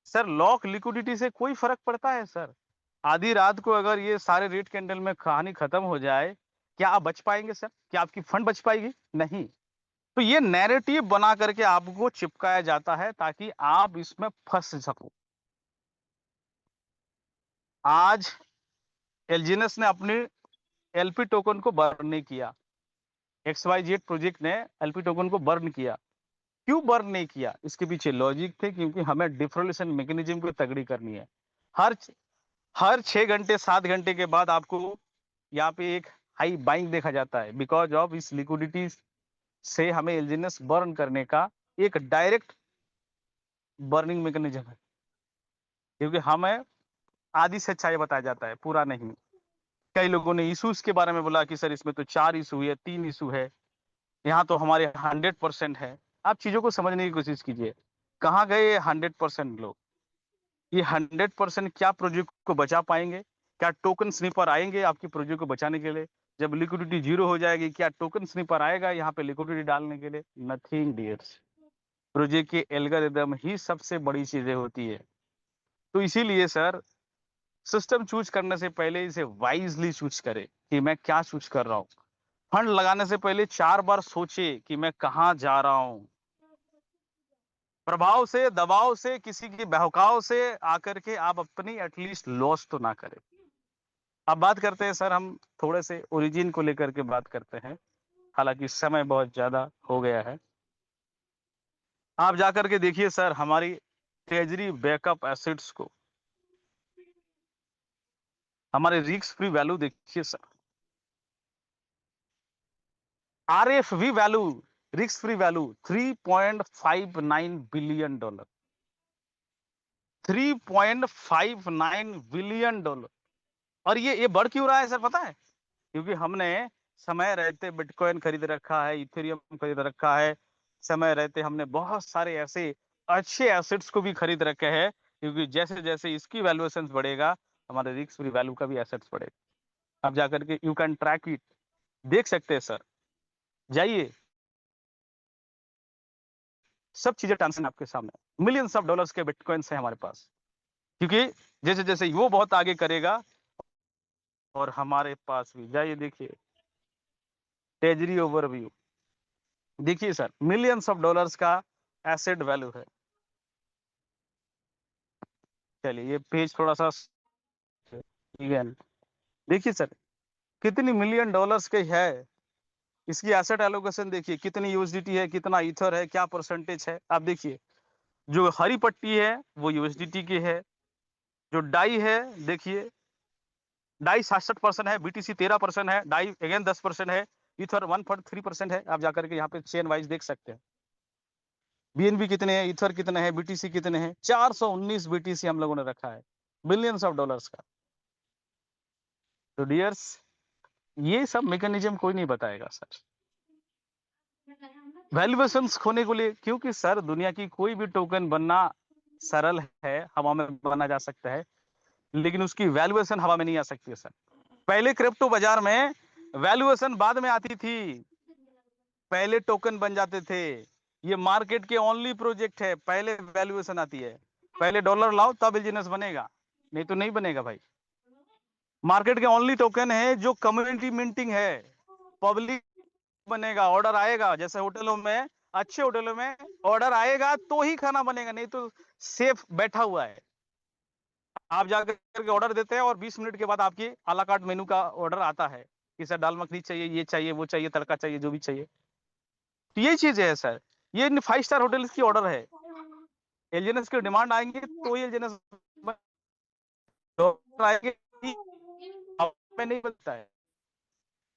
सर लॉक लिक्विडिटी से कोई फर्क पड़ता है सर? आधी रात को अगर ये सारे रेड कैंडल में कहानी खत्म हो जाए, क्या आप बच पाएंगे सर? क्या आपकी फंड बच पाएगी? नहीं। तो ये नैरेटिव बना करके आपको चिपकाया जाता है ताकि आप इसमें फंस सको। आज एलजीएनएस ने अपनी एलपी टोकन को बर्न नहीं किया। XYZ प्रोजेक्ट ने एलपी टोकन को बर्न किया। क्यों बर्न नहीं किया? इसके पीछे लॉजिक थे, क्योंकि हमें डिफरेंशिएशन मैकेनिज्म को तगड़ी करनी है। हर 6 घंटे 7 घंटे के बाद आपको यहाँ पे एक हाई बाइंग देखा जाता है। बिकॉज ऑफ इस लिक्विडिटी से हमें एलजीएनएस बर्न करने का एक डायरेक्ट बर्निंग मैकेनिज्म है, क्योंकि हमें आधी से अच्छा ये बताया जाता है, पूरा नहीं। कई लोगों ने इशूज के बारे में बोला कि सर इसमें तो 4 इशू है, 3 इशू है, यहाँ तो हमारे 100% है। आप चीजों को समझने की कोशिश कीजिए। कहाँ गए ये 100% लोग? ये 100% क्या प्रोजेक्ट को बचा पाएंगे? क्या टोकन स्निपर आएंगे आपकी प्रोजेक्ट को बचाने के लिए? जब लिक्विडिटी जीरो हो जाएगी, क्या टोकन स्निपर आएगा यहाँ पे लिक्विडिटी डालने के लिए? Nothing dears. प्रोजेक्ट के एल्गोरिदम ही सबसे बड़ी चीजें होती है। तो इसीलिए सर सिस्टम चूज करने से पहले इसे वाइजली चूज करें कि मैं क्या चूज कर रहा हूँ। फंड लगाने से पहले 4 बार सोचे कि मैं कहाँ जा रहा हूँ। प्रभाव से, दबाव से, किसी की बहकाव से आकर के आप अपनी एटलीस्ट लॉस तो ना करें। अब बात करते हैं सर, हम थोड़े से ओरिजिन को लेकर के बात करते हैं, हालांकि समय बहुत ज्यादा हो गया है। आप जाकर के देखिए सर हमारी ट्रेजरी बैकअप एसेट्स को, हमारे रिस्क फ्री वैल्यू देखिए sir. RFV value, risk free value $3.59 billion, $3.59 billion. और ये बढ़ क्यों रहा है सर पता है? क्योंकि हमने समय रहते बिटकॉइन खरीद रखा है, इथेरियम खरीद रखा है, समय रहते हमने बहुत सारे ऐसे अच्छे एसेट्स को भी खरीद रखे हैं, क्योंकि जैसे जैसे इसकी वैल्यूएशन बढ़ेगा हमारे रिस्क फ्री वैल्यू का भी एसेट्स बढ़ेगा। अब जाकर के यू कैन ट्रैक इट, देख सकते हैं सर, जाइए, सब चीजें ट्रांजेक्शन आपके सामने। मिलियंस ऑफ डॉलर्स के बिटकॉइंस हैं हमारे पास, क्योंकि जैसे जैसे वो बहुत आगे करेगा। और हमारे पास भी जाइए देखिए ट्रेजरी ओवरव्यू, देखिए सर मिलियंस ऑफ डॉलर्स का एसेट वैल्यू है। चलिए ये पेज थोड़ा सा देखिए सर कितनी मिलियन डॉलर्स के है। इसकी एसेट एलोकेशन देखिए, कितनी यूएसडीटी है, कितना ईथर है, क्या परसेंटेज है। आप देखिए जो हरी पट्टी है वो यूएसडीटी की है, जो डाई है देखिए डाई 67% है, बीटीसी 13% है, डाई अगेन 10% है, ईथर 1.3% है। आप जाकर के यहाँ पे चेन वाइज देख सकते हैं बीएनबी कितने हैं, ईथर कितने हैं, बीटीसी कितने हैं। 419 बीटीसी हम लोगों ने रखा है, बिलियंस ऑफ डॉलर्स का। तो डियर्स ये सब मैकेनिज्म कोई नहीं बताएगा सर वैल्यूएशंस खोने को लिए, क्योंकि सर दुनिया की कोई भी टोकन बनना सरल है, हवा में बना जा सकता है, लेकिन उसकी वैल्यूएशन हवा में नहीं आ सकती है सर। पहले क्रिप्टो बाजार में वैल्यूएशन बाद में आती थी, पहले टोकन बन जाते थे। ये मार्केट के ओनली प्रोजेक्ट है, पहले वैल्यूएशन आती है। पहले डॉलर लाओ तब बिजनेस बनेगा, नहीं तो नहीं बनेगा भाई। मार्केट के ओनली टोकन है जो कम्युनिटी मिंटिंग है, पब्लिक बनेगा, ऑर्डर आएगा। जैसे होटलों में, अच्छे होटलों में ऑर्डर आएगा तो ही खाना बनेगा, नहीं तो सेफ बैठा हुआ है। आप जाकर के ऑर्डर देते हैं और 20 मिनट के बाद आपकी आला कार्ट मेनू का ऑर्डर आता है कि सर दाल मखनी चाहिए, ये चाहिए, वो चाहिए, तड़का चाहिए, जो भी चाहिए। तो ये चीज है सर, ये 5 स्टार होटल की ऑर्डर है। एलजीएनएस की डिमांड आएंगे तो एलजीएनएस आएंगे, में नहीं बनता है।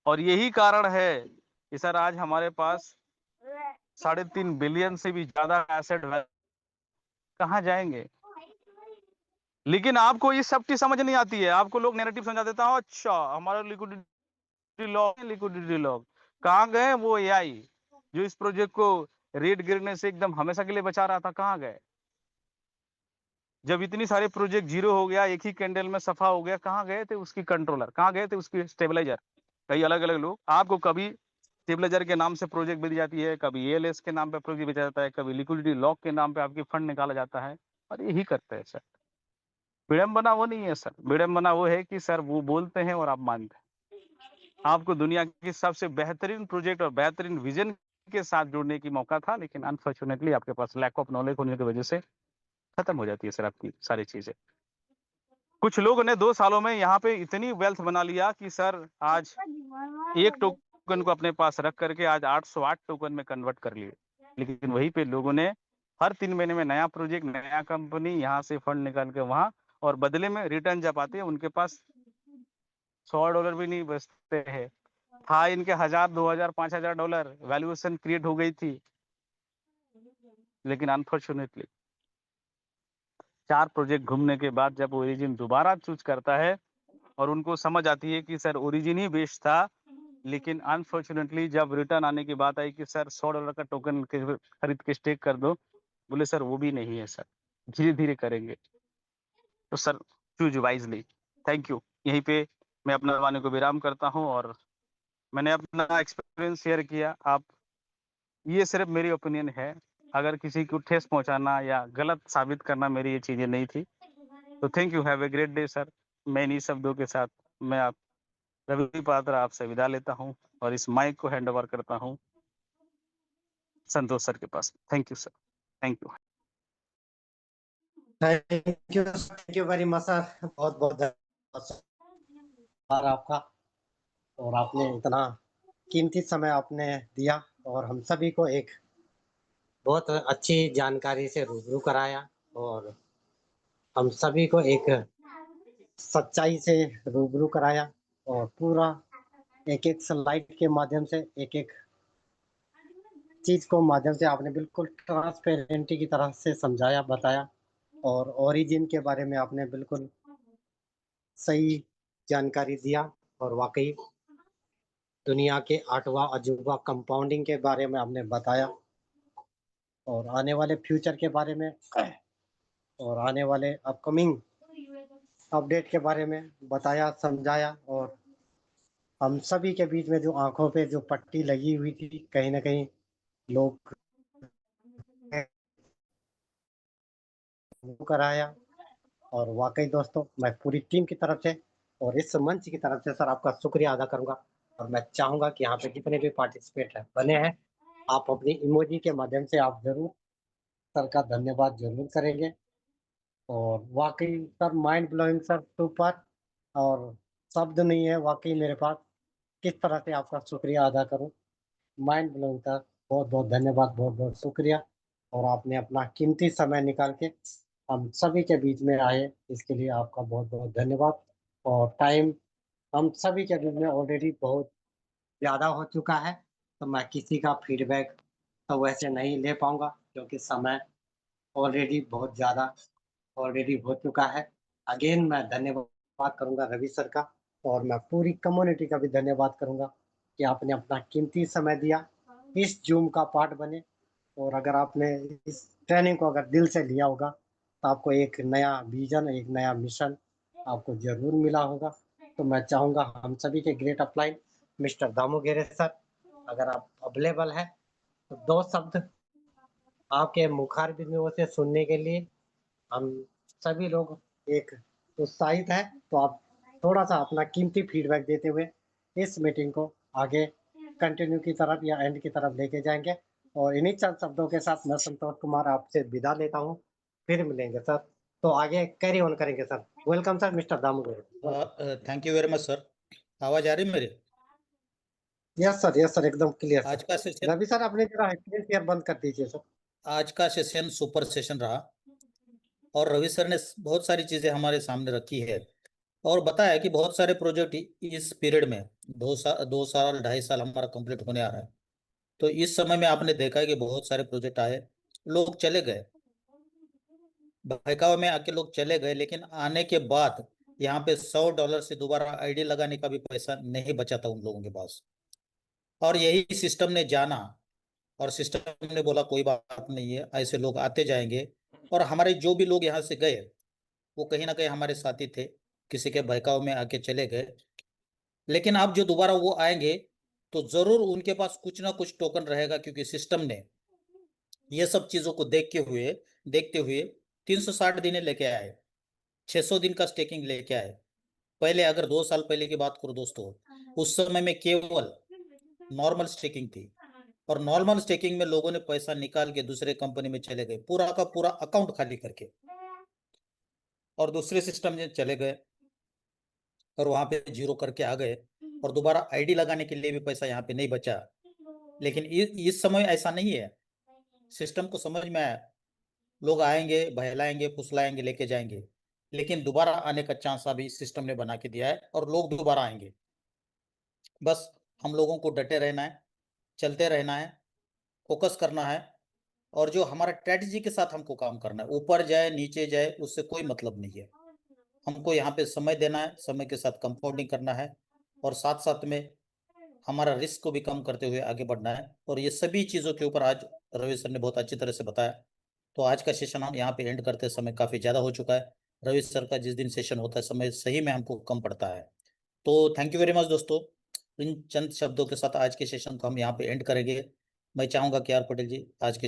और यही कारण है कि सर आज हमारे पास 3.5 बिलियन से भी ज्यादा एसेट कहाँ जाएंगे। लेकिन आपको ये सब चीज समझ नहीं आती है, आपको लोग नैरेटिव समझा देता हूँ, अच्छा हमारा लिक्विडिटी लॉग कहाँ गए, वो एआई जो इस प्रोजेक्ट को रेट गिरने से एकदम हमेशा के लिए बचा रहा था, कहाँ गए। जब इतनी सारे प्रोजेक्ट जीरो हो गया, एक ही कैंडल में सफा हो गया, कहाँ गए थे उसकी कंट्रोलर, कहाँ गए थे उसकी स्टेबलाइजर। कई अलग अलग लोग आपको कभी स्टेबलाइजर के नाम से प्रोजेक्ट भेजी जाती है, कभी एएलएस के नाम पे प्रोजेक्ट भेजा जाता है, कभी लिक्विडिटी लॉक के नाम पे आपकी फंड निकाला जाता है और यही करते हैं सर। विडंबना वो नहीं है सर, विडंबना वो है कि सर वो बोलते हैं और आप मानते हैं। आपको दुनिया की सबसे बेहतरीन प्रोजेक्ट और बेहतरीन विजन के साथ जुड़ने की मौका था, लेकिन अनफॉर्चुनेटली आपके पास लैक ऑफ नॉलेज होने की वजह से खत्म हो जाती है सर आपकी सारी चीजें। कुछ लोगों ने 2 सालों में यहाँ पे इतनी वेल्थ बना लिया कि सर आज 1 टोकन को अपने पास रख करके आज 808 टोकन में कन्वर्ट कर लिए। लेकिन वहीं पे लोगों ने हर 3 महीने में नया प्रोजेक्ट, नया कंपनी, यहाँ से फंड निकाल के वहाँ, और बदले में रिटर्न जब आते हैं उनके पास $100 भी नहीं बचते हैं। था इनके 1000, 2000, $5000 वैल्यूएशन क्रिएट हो गई थी। लेकिन अनफॉर्चुनेटली 4 प्रोजेक्ट घूमने के बाद जब ओरिजिन दोबारा चूज करता है और उनको समझ आती है कि सर ओरिजिन ही बेस्ट था, लेकिन अनफॉर्चुनेटली जब रिटर्न आने की बात आई कि सर $100 का टोकन खरीद के स्टेक कर दो, बोले सर वो भी नहीं है सर, धीरे-धीरे करेंगे। तो sir choose wisely. Thank you. यहीं पे मैं अपना वाणी को विराम करता हूँ और मैंने अपना एक्सपीरियंस शेयर किया। आप, ये सिर्फ़ मेरी ओपिनियन है। अगर किसी को ठेस पहुँचाना या गलत साबित करना मेरी ये चीज़ें नहीं थी। तो thank you, have a great day sir. मैं इन्हीं शब्दों के साथ मैं आप रवि पात्रा आपसे विदा लेता हूँ और इस माइक को हैंड ओवर करता हूँ संतोष सर के पास। Thank you sir. Thank you. Thank you very much sir, बहुत बहुत धन्यवाद सर आपका। और आपने इतना कीमती समय आपने दिया और हम सभी को एक बहुत अच्छी जानकारी से रूबरू कराया और हम सभी को एक सच्चाई से रूबरू कराया और पूरा एक-एक स्लाइड के माध्यम से एक-एक चीज़ को माध्यम से आपने बिल्कुल ट्रांसपेरेंटी की तरह से समझाया, बताया और ओरिजिन के बारे में आपने बिल्कुल सही जानकारी दिया और वाक़ई दुनिया के 8वां अजूबा कंपाउंडिंग के बारे में आपने बताया और आने वाले फ्यूचर के बारे में और आने वाले अपकमिंग अपडेट के बारे में बताया, समझाया और हम सभी के बीच में जो आँखों पे जो पट्टी लगी हुई थी, कहीं न कहीं लोग वो कराया और वाक़ई दोस्तों मैं पूरी टीम की तरफ से और इस मंच की तरफ से सर आपका शुक्रिया अदा करूँगा और मैं चाहूँगा कि यहाँ पे जितने भी पार्टिसिपेट हैं बने हैं, आप अपनी इमोजी के माध्यम से आप ज़रूर सर का धन्यवाद ज़रूर करेंगे और वाक़ई sir mind blowing sir super और शब्द नहीं है वाक़ई मेरे पास, किस तरह से आपका शुक्रिया अदा करूँ। माइंड ब्लोइंग सर, बहुत-बहुत धन्यवाद, बहुत-बहुत शुक्रिया और आपने अपना कीमती समय निकाल के हम सभी के बीच में आए, इसके लिए आपका बहुत-बहुत धन्यवाद और टाइम हम सभी के बीच में ऑलरेडी बहुत ज़्यादा हो चुका है, तो मैं किसी का फीडबैक तो वैसे नहीं ले पाऊँगा क्योंकि समय ऑलरेडी बहुत ज़्यादा ऑलरेडी हो चुका है। अगेन मैं धन्यवाद करूँगा रवि सर का और मैं पूरी कम्युनिटी का भी धन्यवाद करूँगा कि आपने अपना कीमती समय दिया, इस ज़ूम का पार्ट बने और अगर आपने इस ट्रेनिंग को अगर दिल से लिया होगा, तो आपको एक नया विज़न, एक नया मिशन आपको ज़रूर मिला होगा। तो मैं चाहूँगा हम सभी के great upline mister Damu गेरे sir, अगर आप अवेलेबल हैं, तो 2 शब्द आपके मुखारबिंदुओं से सुनने के लिए हम सभी लोग एक उत्साहित हैं, तो आप थोड़ा-सा अपना कीमती फीडबैक देते हुए इस मीटिंग को आगे कंटिन्यू की तरफ या एंड की तरफ लेके जाएँगे और इन्हीं चंद शब्दों के साथ मैं संतोष कुमार आपसे विदा लेता हूँ। फिर मिलेंगे सर, तो आगे कैरी ऑन करेंगे sir. Welcome sir mister Damodar. Welcome. Thank you very much sir. आवाज आ रही है मेरी? यस सर, एकदम क्लियर आज सर। का सेशन रवि सर अपने ज़रा स्क्रीन शेयर बंद कर दीजिए सर। आज का सेशन सुपर सेशन रहा और रवि सर ने बहुत सारी चीजें हमारे सामने रखी है और बताया कि बहुत सारे प्रोजेक्ट इस पीरियड में 2 साल 2.5 साल हमारा कंप्लीट होने आ रहा है। तो इस समय में आपने देखा है कि बहुत सारे प्रोजेक्ट आए, लोग चले गए, बहकावे में आके लोग चले गए, लेकिन आने के बाद यहाँ पे $100 से दोबारा आईडी लगाने का भी पैसा नहीं बचा था उन लोगों के पास। और यही सिस्टम ने जाना और सिस्टम ने बोला कोई बात नहीं है, ऐसे लोग आते जाएंगे। और हमारे जो भी लोग यहाँ से गए वो कहीं ना कहीं हमारे साथी थे, किसी के बहकाव में आके चले गए, लेकिन अब जो दोबारा वो आएंगे तो जरूर उनके पास कुछ ना कुछ टोकन रहेगा, क्योंकि सिस्टम ने ये सब चीजों को देखते हुए 360 दिन लेके आए, 600 दिन का स्टेकिंग लेके आए। पहले अगर 2 साल पहले की बात करो दोस्तों, उस समय में केवल नॉर्मल स्टेकिंग थी, और नॉर्मल स्टेकिंग में लोगों ने पैसा निकाल के दूसरे कंपनी में चले गए, पूरा का पूरा अकाउंट खाली करके, और दूसरे सिस्टम में चले गए और वहां पे जीरो करके आ गए, और दोबारा आईडी लगाने के लिए भी पैसा यहाँ पे नहीं बचा। लेकिन इस समय ऐसा नहीं है, सिस्टम को समझ में आया, लोग आएंगे, बहलाएंगे, फुसलाएंगे, लेके जाएंगे, लेकिन दोबारा आने का चांस अभी सिस्टम ने बना के दिया है, और लोग दोबारा आएंगे। बस हम लोगों को डटे रहना है, चलते रहना है, फोकस करना है, और जो हमारा स्ट्रेटजी के साथ हमको काम करना है, ऊपर जाए नीचे जाए उससे कोई मतलब नहीं है। हमको यहाँ पे समय देना है, समय के साथ कंपाउंडिंग करना है, और साथ साथ में हमारा रिस्क को भी कम करते हुए आगे बढ़ना है। और ये सभी चीज़ों के ऊपर आज रवि सर ने बहुत अच्छी तरह से बताया। तो आज का सेशन हम यहाँ पे एंड करते समय काफ़ी ज़्यादा हो चुका है। रवि सर का जिस दिन सेशन होता है समय सही में हमको कम पड़ता है। तो थैंक यू वेरी मच दोस्तों। इन चंद शब्दों के साथ आज के सेशन को हम यहाँ पे एंड करेंगे। मैं चाहूँगा कि आर पटेल जी आज के